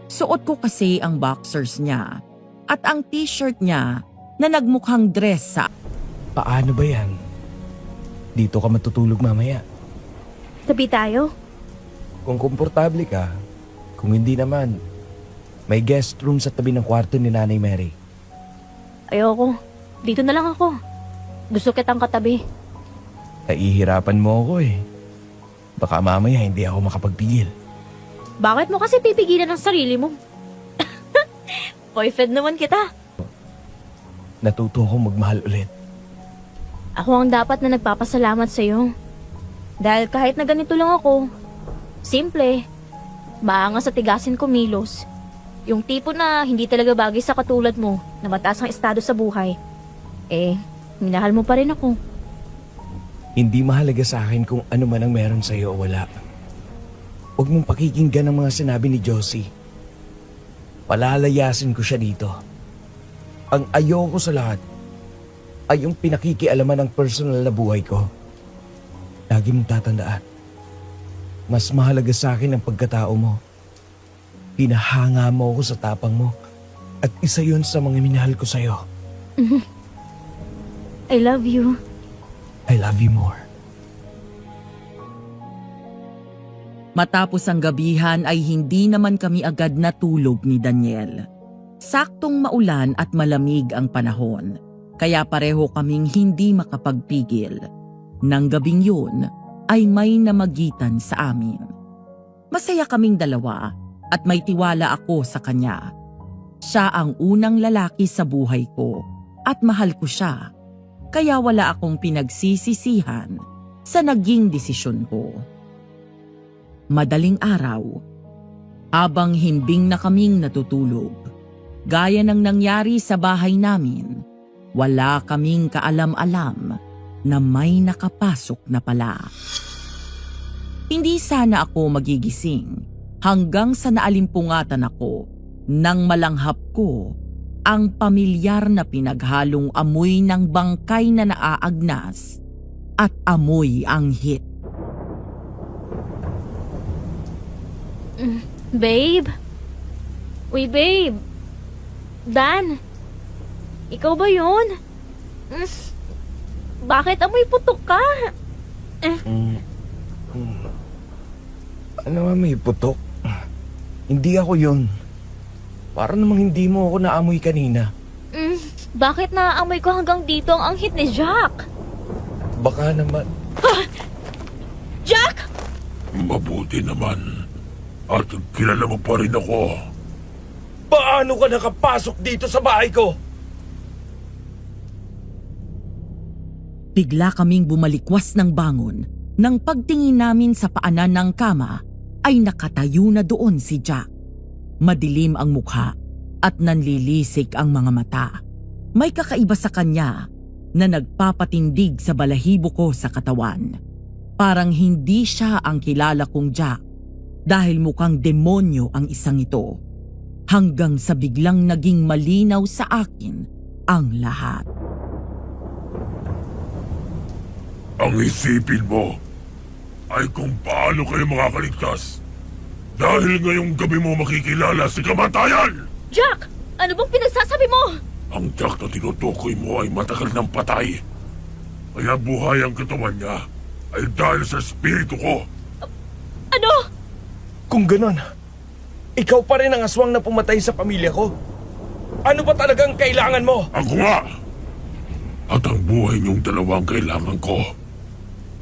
Suot ko kasi ang boxers niya at ang t-shirt niya na nagmukhang dress sa... Paano ba yan? Dito ka matutulog mamaya. Tabi tayo? Kung komportable ka, kung hindi naman, may guest room sa tabi ng kwarto ni Nanay Mary. Ayoko. Dito na lang ako. Gusto kitang katabi. Nahihirapan mo ako eh. Baka mamaya hindi ako makapagpigil. Bakit mo kasi pipigilan ang sarili mo? Boyfriend naman kita. natuto akong magmahal ulit. Ako ang dapat na nagpapasalamat sa'yo. Dahil kahit na ganito lang ako, simple, maangas sa tigasin kumilos. Yung tipo na hindi talaga bagay sa katulad mo na mataas ang estado sa buhay. Minahal mo pa rin ako. Hindi mahalaga sa akin kung ano man ang meron sa'yo o wala. Huwag mong pakikinggan ang mga sinabi ni Josie. Palalayasin ko siya dito. Ang ayoko sa lahat ay yung pinakikialaman ng personal na buhay ko. Lagi mong tatandaan, mas mahalaga sa akin ang pagkatao mo. Pinahanga mo ako sa tapang mo at isa yun sa mga minahal ko sa'yo. I love you. I love you more. Matapos ang gabihan ay hindi naman kami agad natulog ni Daniel. Saktong maulan at malamig ang panahon, kaya pareho kaming hindi makapagpigil. Nang gabing yun ay may namagitan sa amin. Masaya kaming dalawa at may tiwala ako sa kanya. Siya ang unang lalaki sa buhay ko at mahal ko siya, kaya wala akong pinagsisisihan sa naging desisyon ko. Madaling araw, habang himbing na kaming natutulog, gaya ng nangyari sa bahay namin, wala kaming kaalam-alam na may nakapasok na pala. Hindi sana ako magigising hanggang sa naalimpungatan ako nang malanghap ko ang pamilyar na pinaghalong amoy ng bangkay na naaagnas at amoy anghit. Babe? Uy, babe. Dan? Ikaw ba yun? Bakit amoy putok ka? Ano nga may putok? Hindi ako yun. Para namang hindi mo ako naamoy kanina. Bakit naaamoy ko hanggang dito ang anghit ni Jack? Baka naman... Jack! Mabuti naman. At kilala mo pa rin ako. Paano ka nakapasok dito sa bahay ko? Bigla kaming bumalikwas ng bangon nang pagtingin namin sa paanan ng kama ay nakatayo na doon si Jack. Madilim ang mukha at nanlilisik ang mga mata. May kakaiba sa kanya na nagpapatindig sa balahibo ko sa katawan. Parang hindi siya ang kilala kong Jack dahil mukhang demonyo ang isang ito. Hanggang sa biglang naging malinaw sa akin ang lahat. Ang isipin mo ay kung paano kayo makakaligtas. Dahil ngayong gabi mo makikilala si kamatayan! Jack! Ano bang pinagsasabi mo? Ang Jack na tinutukoy mo ay matagal ng patay. Kaya buhay ang katawan niya ay dahil sa espiritu ko. Ano? Kung ganon, ikaw pa rin ang aswang na pumatay sa pamilya ko. Ano ba talagang kailangan mo? Ako nga! At ang buhay niyong dalawang kailangan ko.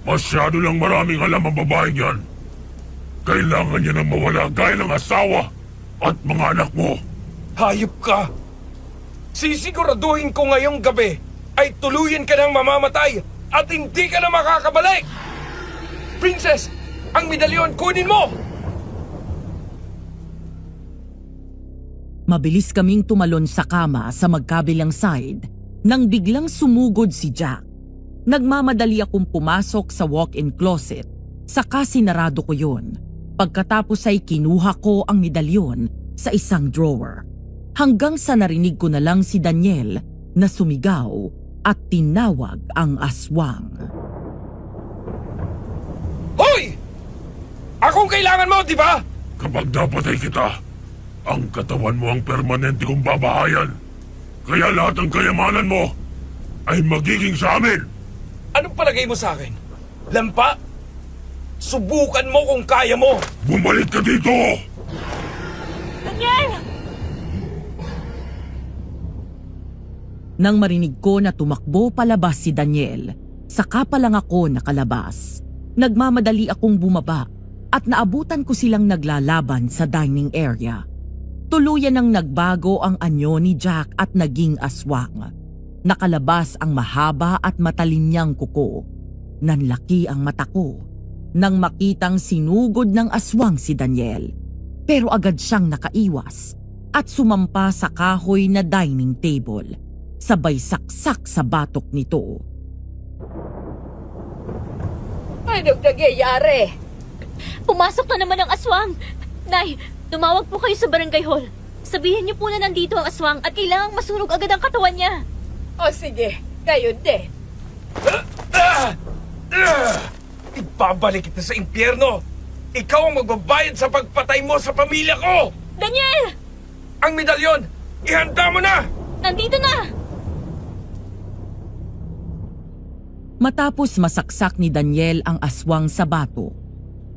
Masyado lang maraming alam ang babaeng yan. Kailangan niya nang mawala gaya ng asawa at mga anak mo. Hayop ka! Sisiguraduhin ko ngayong gabi ay tuluyan ka ng mamamatay at hindi ka na makakabalik! Princess, ang medalyon kunin mo! Mabilis kaming tumalon sa kama sa magkabilang side nang biglang sumugod si Jack. Nagmamadali akong pumasok sa walk-in closet, saka sinarado ko yun. Pagkatapos ay kinuha ko ang medalyon sa isang drawer. Hanggang sa narinig ko na lang si Daniel na sumigaw at tinawag ang aswang. Hoy! Akong kailangan mo, di ba? Kapag napatay kita, ang katawan mo ang permanente kong babahayan. Kaya lahat ng kayamanan mo ay magiging sa amin. Anong palagay mo sa akin? Lampa? Subukan mo kung kaya mo! Bumalik ka dito! Daniel! Nang marinig ko na tumakbo palabas si Daniel, saka pa lang ako nakalabas. Nagmamadali akong bumaba at naabutan ko silang naglalaban sa dining area. Tuluyan nang nagbago ang anyo ni Jack at naging aswang. Nakalabas ang mahaba at matalim niyang kuko. Nanlaki ang mata ko nang makitang sinugod ng aswang si Daniel. Pero agad siyang nakaiwas at sumampa sa kahoy na dining table. Sabay saksak sa batok nito. Anong nangyayari? Pumasok na naman ang aswang! Nay, tumawag po kayo sa barangay hall. Sabihin niyo po na nandito ang aswang at kailangang masunog agad ang katawan niya. O sige, gayon din. Ibabalik kita sa impyerno! Ikaw ang magbabayad sa pagpatay mo sa pamilya ko! Daniel! Ang medalyon, ihanda mo na! Nandito na! Matapos masaksak ni Daniel ang aswang sa bato,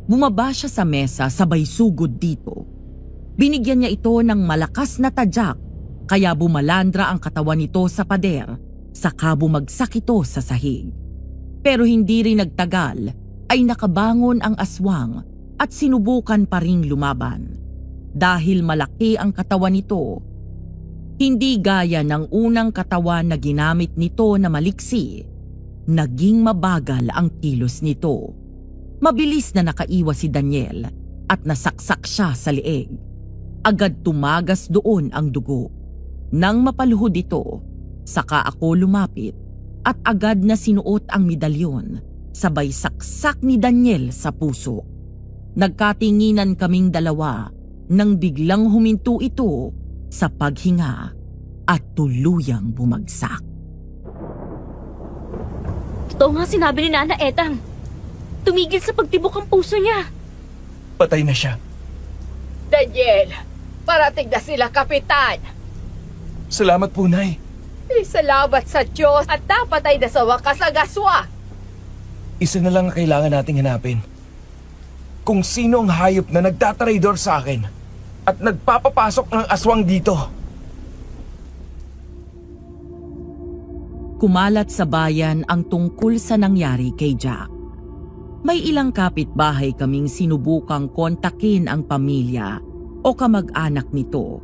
bumaba siya sa mesa sabay sugod dito. Binigyan niya ito ng malakas na tadyak kaya bumalandra ang katawan nito sa pader saka bumagsak ito sa sahig. Pero hindi rin nagtagal ay nakabangon ang aswang at sinubukan pa ring lumaban. Dahil malaki ang katawan nito, hindi gaya ng unang katawan na ginamit nito na maliksi, naging mabagal ang kilos nito. Mabilis na nakaiwas si Daniel at nasaksak siya sa leeg. Agad tumagas doon ang dugo. Nang mapaluhod ito, saka ako lumapit at agad na sinuot ang medalyon, sabay saksak ni Daniel sa puso. Nagkatinginan kaming dalawa nang biglang huminto ito sa paghinga at tuluyang bumagsak. Totoo nga sinabi ni Nana Etang. Tumigil sa pagtibok ang puso niya. Patay na siya. Daniel, parating na sila, Kapitan. Salamat po, Nay. Salamat sa Diyos at napatay na sa wakas ang aswang. Isa na lang ang kailangan nating hanapin. Kung sino ang hayop na nagtatraidor sa akin at nagpapapasok ng aswang dito. Kumalat sa bayan ang tungkol sa nangyari kay Jack. May ilang kapitbahay kaming sinubukang kontakin ang pamilya o kamag-anak nito,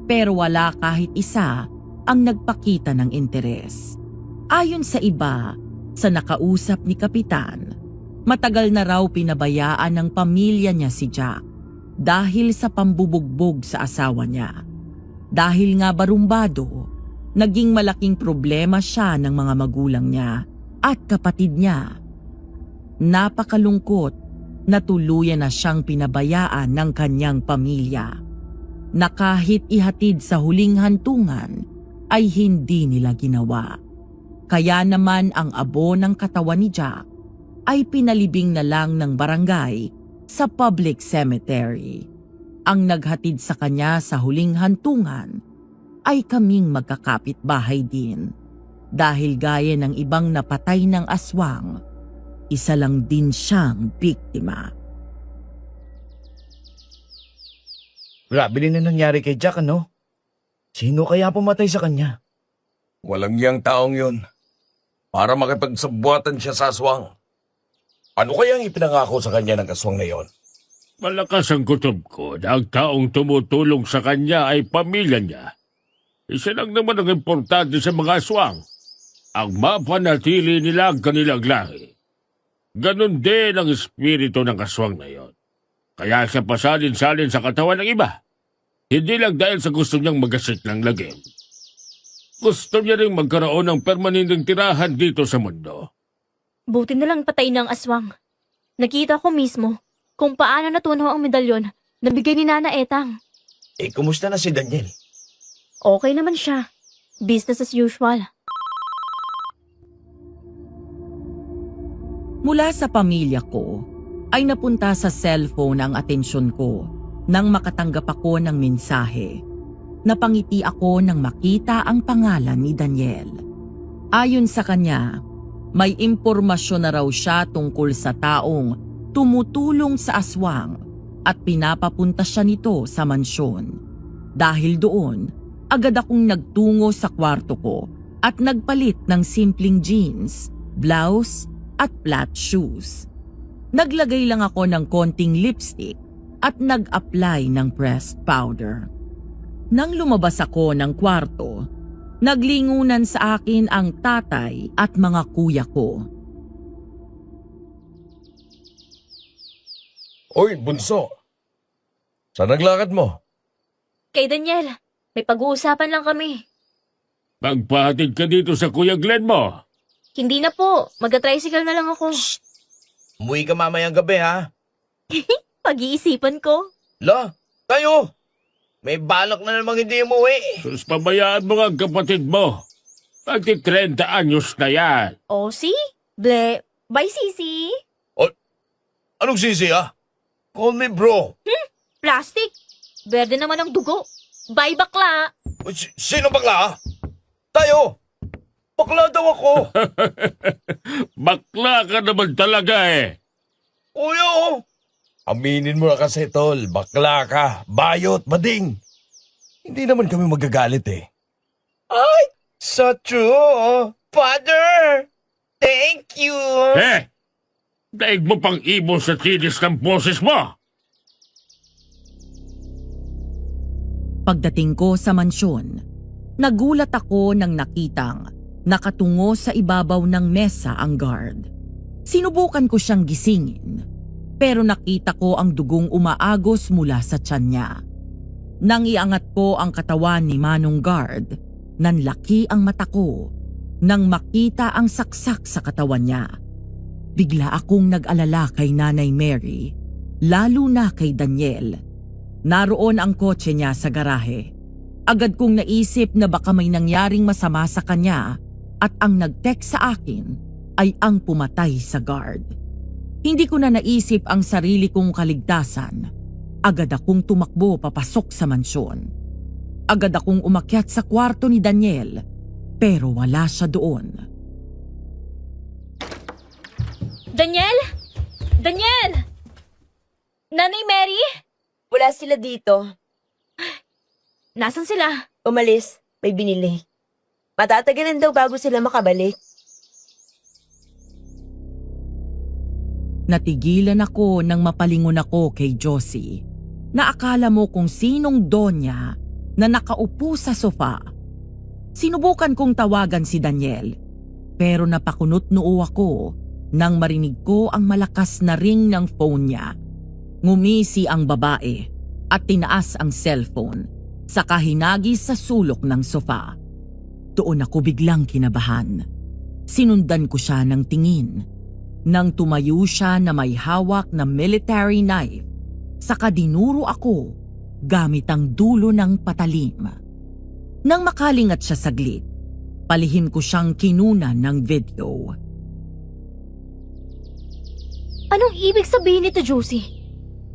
pero wala kahit isa ang nagpakita ng interes. Ayon sa iba, sa nakausap ni Kapitan, matagal na raw pinabayaan ng pamilya niya si Jack dahil sa pambubugbog sa asawa niya. Dahil nga barumbado, naging malaking problema siya ng mga magulang niya at kapatid niya. Napakalungkot na tuluyan na siyang pinabayaan ng kanyang pamilya, na kahit ihatid sa huling hantungan ay hindi nila ginawa. Kaya naman ang abo ng katawan ni Jack ay pinalibing na lang ng barangay sa public cemetery. Ang naghatid sa kanya sa huling hantungan ay kaming magkakapit-bahay din. Dahil gaya ng ibang napatay ng aswang, isa lang din siyang biktima. Grabe din na nangyari kay Jack, ano? Sino kaya pumatay sa kanya? Walang yang taong yun. Para makipagsabuatan siya sa aswang. Ano kayang ipinangako sa kanya ng aswang na yon? Malakas ang kutob ko na ang taong tumutulong sa kanya ay pamilya niya. Isa lang naman ang importante sa mga aswang. Ang mapanatili nila ang kanilang lahi. Ganon din ang espiritu ng aswang na yon. Kaya siya pasalin-salin sa katawan ng iba. Hindi lang dahil sa gusto niyang magasik ng lagim. Gusto niya rin magkaroon ng permanenteng tirahan dito sa mundo. Buti na lang patay ng aswang. Nakita ko mismo kung paano natunaw ang medalyon na bigay ni Nana Etang. Kumusta na si Daniel? Okay naman siya. Business as usual. Mula sa pamilya ko, ay napunta sa cellphone ang atensyon ko nang makatanggap ako ng mensahe. Napangiti ako nang makita ang pangalan ni Daniel. Ayon sa kanya, may impormasyon na raw siya tungkol sa taong tumutulong sa aswang at pinapapunta siya nito sa mansyon. Dahil doon, agad akong nagtungo sa kwarto ko at nagpalit ng simpleng jeans, blouse at flat shoes. Naglagay lang ako ng konting lipstick at nag-apply ng pressed powder. Nang lumabas ako ng kwarto, Naglingunan sa akin ang tatay at mga kuya ko. Oy, bunso. Saan naglakad mo? Kay Daniel, may pag-uusapan lang kami. Magpahatid ka dito sa Kuya Glenn mo. Hindi na po, mag-tricycle na lang ako. Umuwi ka mamayang gabi, ha? Pag-iisipan ko. La, tayo! May balak na namang hindi umuwi. Sus, pabayaan mo nga ang kapatid mo. Pagti 30 anyos na yan. O, si? Ble, bye, Sisi. Anong sisi, ha? Call me bro. Plastic. Berde naman ang dugo. Bye, bakla. Sino bakla, ha? Tayo! Bakla daw ako. Bakla ka naman talaga eh. Kuya, oh. Aminin mo na kasi, tol. Bakla ka. Bayot, bading. Hindi naman kami magagalit eh. Ay, so true. Father, thank you. Daig mo pang ibon sa tinis ng boses mo. Pagdating ko sa mansyon, nagulat ako nang nakitang nakatungo sa ibabaw ng mesa ang guard. Sinubukan ko siyang gisingin, pero nakita ko ang dugong umaagos mula sa tiyan niya. Nang iangat ko ang katawan ni Manong Guard, nanlaki ang mata ko nang makita ang saksak sa katawan niya. Bigla akong nag-alala kay Nanay Mary, lalo na kay Daniel. Naroon ang kotse niya sa garahe. Agad kong naisip na baka may nangyaring masama sa kanya at ang nag-text sa akin ay ang pumatay sa guard. Hindi ko na naisip ang sarili kong kaligtasan. Agad akong tumakbo papasok sa mansyon. Agad akong umakyat sa kwarto ni Daniel, pero wala siya doon. Daniel? Daniel! Nanay Mary? Wala sila dito. Nasaan sila? Umalis. May binili. Matatagalan daw bago sila makabalik. Natigilan ako nang mapalingon ako kay Josie. Naakala mo kung sinong donya na nakaupo sa sofa. Sinubukan kong tawagan si Daniel, pero napakunot noo ako nang marinig ko ang malakas na ring ng phone niya. Ngumisi ang babae at tinaas ang cellphone sa kahinagis sa sulok ng sofa. Doon ako biglang kinabahan. Sinundan ko siya ng tingin. Nang tumayo siya na may hawak na military knife, saka dinuro ako gamit ang dulo ng patalim. Nang makalingat siya saglit, palihim ko siyang kinunan ng video. Anong ibig sabihin nito, Josie?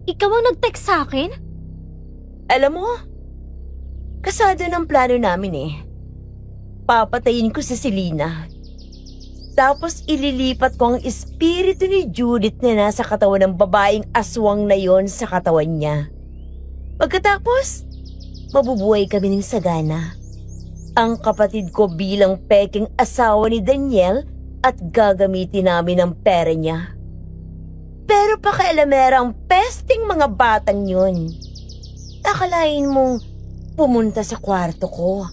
Ikaw ang nag-text sa akin? Alam mo, kasado ng plano namin eh. Papatayin ko si Selena. Tapos ililipat ko ang espiritu ni Judith na nasa katawan ng babaeng aswang na yon sa katawan niya. Pagkatapos, mabubuhay kami ng sagana. Ang kapatid ko bilang peking asawa ni Daniel at gagamitin namin ang pera niya. Pero pakialamera ang pesting mga batang yun. Akalain mong pumunta sa kwarto ko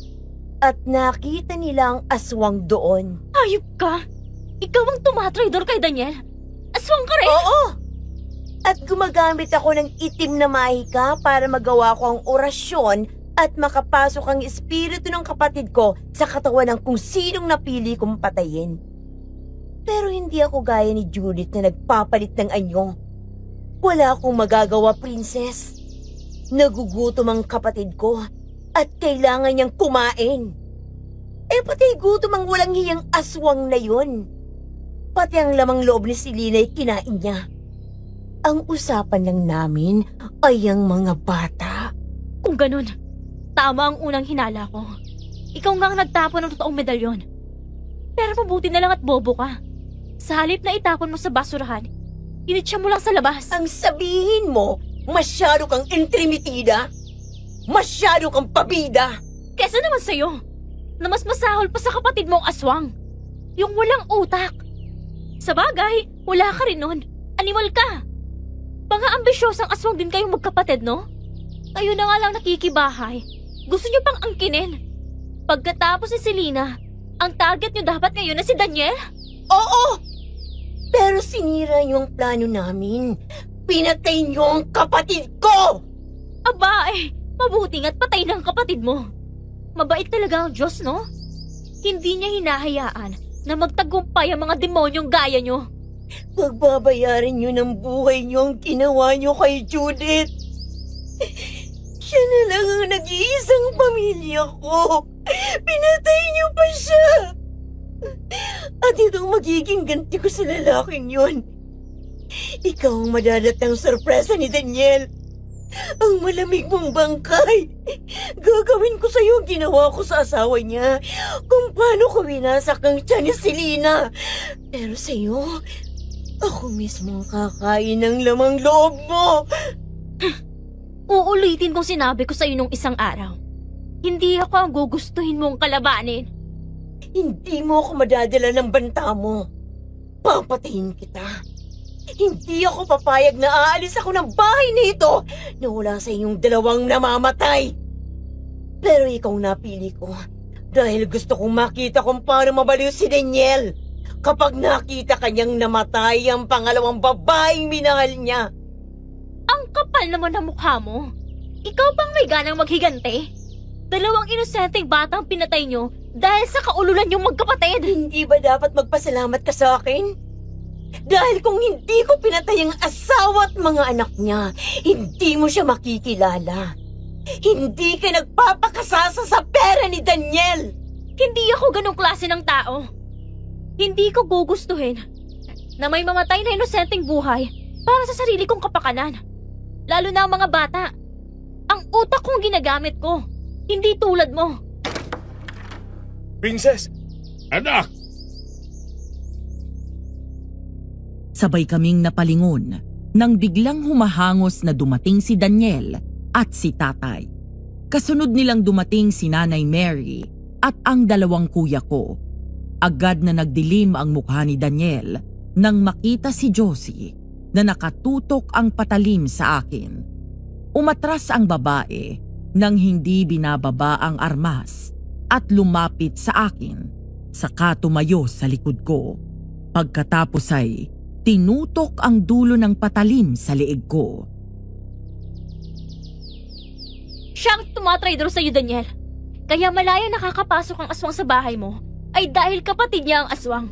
at nakita nila ang aswang doon. Ayop ka! Ikaw ang tumatraidor kay Daniel? Aswang ka rin? Oo! At gumagamit ako ng itim na mahika para magawa ko ang orasyon at makapasok ang espiritu ng kapatid ko sa katawan ng kung sinong napili kong patayin. Pero hindi ako gaya ni Judith na nagpapalit ng anyo. Wala akong magagawa, princess. Nagugutom ang kapatid ko at kailangan niyang kumain. Eh pati gutom ang walang hiyang aswang na yun. Pati ang lamang loob ni Selena ay kinain niya. Ang usapan lang namin ay ang mga bata. Kung ganun, tama ang unang hinala ko. Ikaw nga ang nagtapon ng totoong medalyon. Pero mabuti na lang at bobo ka. Sa halip na itapon mo sa basurahan, initsa mo lang sa labas. Ang sabihin mo, masyado kang intrimitida. Masyado kang pabida. Kesa naman sa'yo, na mas masahol pa sa kapatid mong aswang. Yung walang utak. Sa bagay, wala ka rin nun. Animal ka. Mga ambisyosang aswang din kayong magkapatid, no? Kayo na nga lang nakikibahay. Gusto niyo pang angkinin. Pagkatapos ni Selena, ang target niyo dapat ngayon na si Daniel? Oo! Pero sinira niyo ang plano namin. Pinatay niyo ang kapatid ko! Aba mabuti nga't patay na ang kapatid mo. Mabait talaga ang Diyos, no? Hindi niya hinahayaan na magtagumpay ang mga demonyong gaya niyo. Pagbabayaran niyo ng buhay niyo ang ginawa niyo kay Judith. Siya na lang ang nag-iisang pamilya ko. Pinatay niyo pa siya. At itong magiging ganti ko sa lalaking yun. Ikaw ang madadatang sorpresa ni Daniel. Ang malamig mong bangkay. Gagawin ko sa'yo ang ginawa ko sa asawa niya. Kung paano ko winasak ang tiyan ni Selena. Pero sa'yo, ako mismo ang kakain ng lamang loob mo. Uulitin kong sinabi ko sa'yo nung isang araw. Hindi ako ang gugustuhin mong kalabanin. Hindi mo ako madadala ng banta mo. Papatayin kita. Hindi ako papayag na aalis ako ng bahay nito na wala sa inyong dalawang namamatay. Pero ikaw napili ko dahil gusto kong makita kung paano mabaliw si Daniel kapag nakita kanyang namatay ang pangalawang babaeng minahal niya. Ang kapal naman ng mukha mo. Ikaw bang may ganang maghigante? 2 inosenteng batang pinatay nyo dahil sa kaululan yung magkapatid. Hindi ba dapat magpasalamat ka sa akin? Dahil kung hindi ko pinatay ang asawa at mga anak niya, hindi mo siya makikilala. Hindi ka nagpapakasasa sa pera ni Daniel. Hindi ako ganong klase ng tao. Hindi ko gugustuhin na may mamatay na inosenteng buhay para sa sarili kong kapakanan. Lalo na ang mga bata. Ang utak kong ginagamit ko. Hindi tulad mo. Princess! Anak! Sabay kaming napalingon nang biglang humahangos na dumating si Daniel at si tatay. Kasunod nilang dumating si Nanay Mary at ang 2 kuya ko. Agad na nagdilim ang mukha ni Daniel nang makita si Josie na nakatutok ang patalim sa akin. Umatras ang babae nang hindi binababa ang armas at lumapit sa akin, saka tumayo sa likod ko. Pagkatapos ay tinutok ang dulo ng patalim sa leeg ko. Siyang tumatraidor sa'yo, Daniel. Kaya malaya nakakapasok ang aswang sa bahay mo ay dahil kapatid niya ang aswang.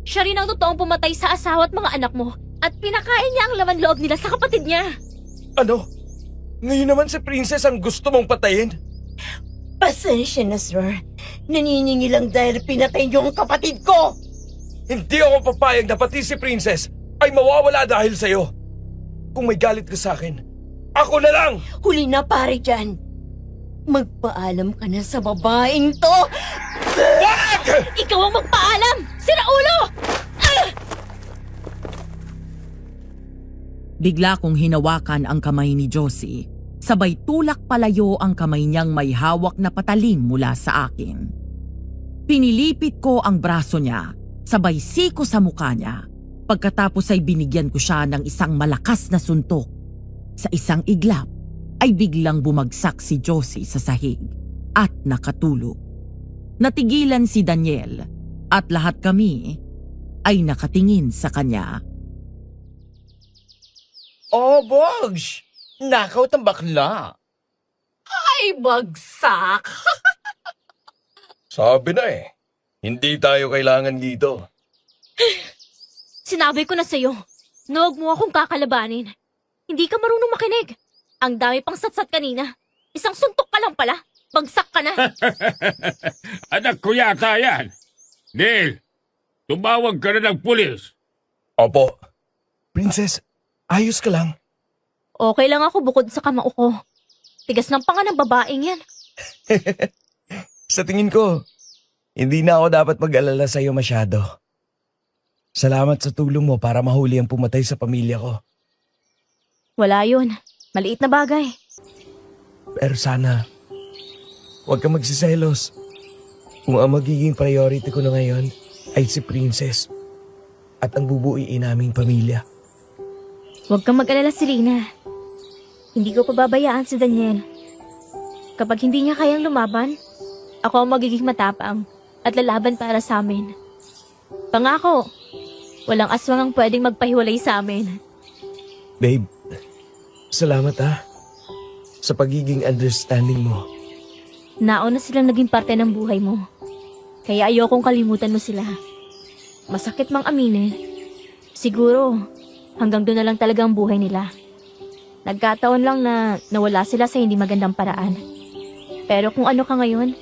Siya rin ang totoong pumatay sa asawa at mga anak mo at pinakain niya ang laman loob nila sa kapatid niya. Ano? Ngayon naman si Princess ang gusto mong patayin? Pasensya na, sir. Naniningil lang dahil pinatay niyo ang kapatid ko. Hindi ako papayag na pati si Princess ay mawawala dahil sa'yo. Kung may galit ka sa akin, ako na lang! Huli na pare dyan. Magpaalam ka na sa babaeng to. Ikaw ang magpaalam! Sira ulo! Bigla kong hinawakan ang kamay ni Josie. Sabay tulak palayo ang kamay niyang may hawak na patalim mula sa akin. Pinilipit ko ang braso niya, sabay siko sa mukha niya. Pagkatapos ay binigyan ko siya ng isang malakas na suntok. Sa isang iglap ay biglang bumagsak si Josie sa sahig at nakatulog. Natigilan si Daniel at lahat kami ay nakatingin sa kanya. Oh, Bogs! Nakaw ang bakla. Ay, bagsak! Sabi na eh. Hindi tayo kailangan dito. Sinabi ko na sa'yo, na huwag mo akong kakalabanin. Hindi ka marunong makinig. Ang dami pang satsat kanina. Isang suntok ka lang pala. Bagsak ka na. Anak ko yata yan. Neil, tumawag ka na ng pulis. Opo. Princess, ayos ka lang? Okay lang ako bukod sa kamao ko. Tigas ng panga ng babaeng yan. Sa tingin ko, hindi na ako dapat mag-alala sa'yo masyado. Salamat sa tulong mo para mahuli ang pumatay sa pamilya ko. Wala yun. Maliit na bagay. Pero sana, huwag ka magsiselos. Kung ang magiging priority ko na ngayon ay si Princess at ang bubuuin naming pamilya. Huwag kang mag-alala, Selena. Hindi ko pababayaan si Daniel. Kapag hindi niya kayang lumaban, Ako ang magiging matapang at lalaban para sa amin. Pangako, walang aswang ang pwedeng magpahiwalay sa amin. Babe, salamat sa pagiging understanding mo. Nauna silang naging parte ng buhay mo. Kaya ayokong kalimutan mo sila. Masakit mang aminin. Siguro, hanggang doon na lang talaga ang buhay nila. Nagkataon lang na nawala sila sa hindi magandang paraan. Pero kung ano ka ngayon,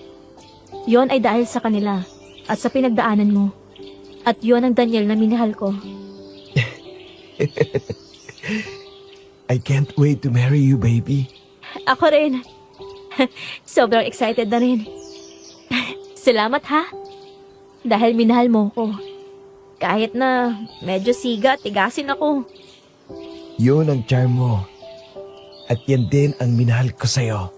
yon ay dahil sa kanila at sa pinagdaanan mo. At yon ang Daniel na minahal ko. I can't wait to marry you, baby. Ako rin. Sobrang excited na rin. Salamat ha. Dahil minahal mo ko. Kahit na medyo siga, tigasin ako. Yun ang charm mo. At yan din ang minahal ko sa'yo.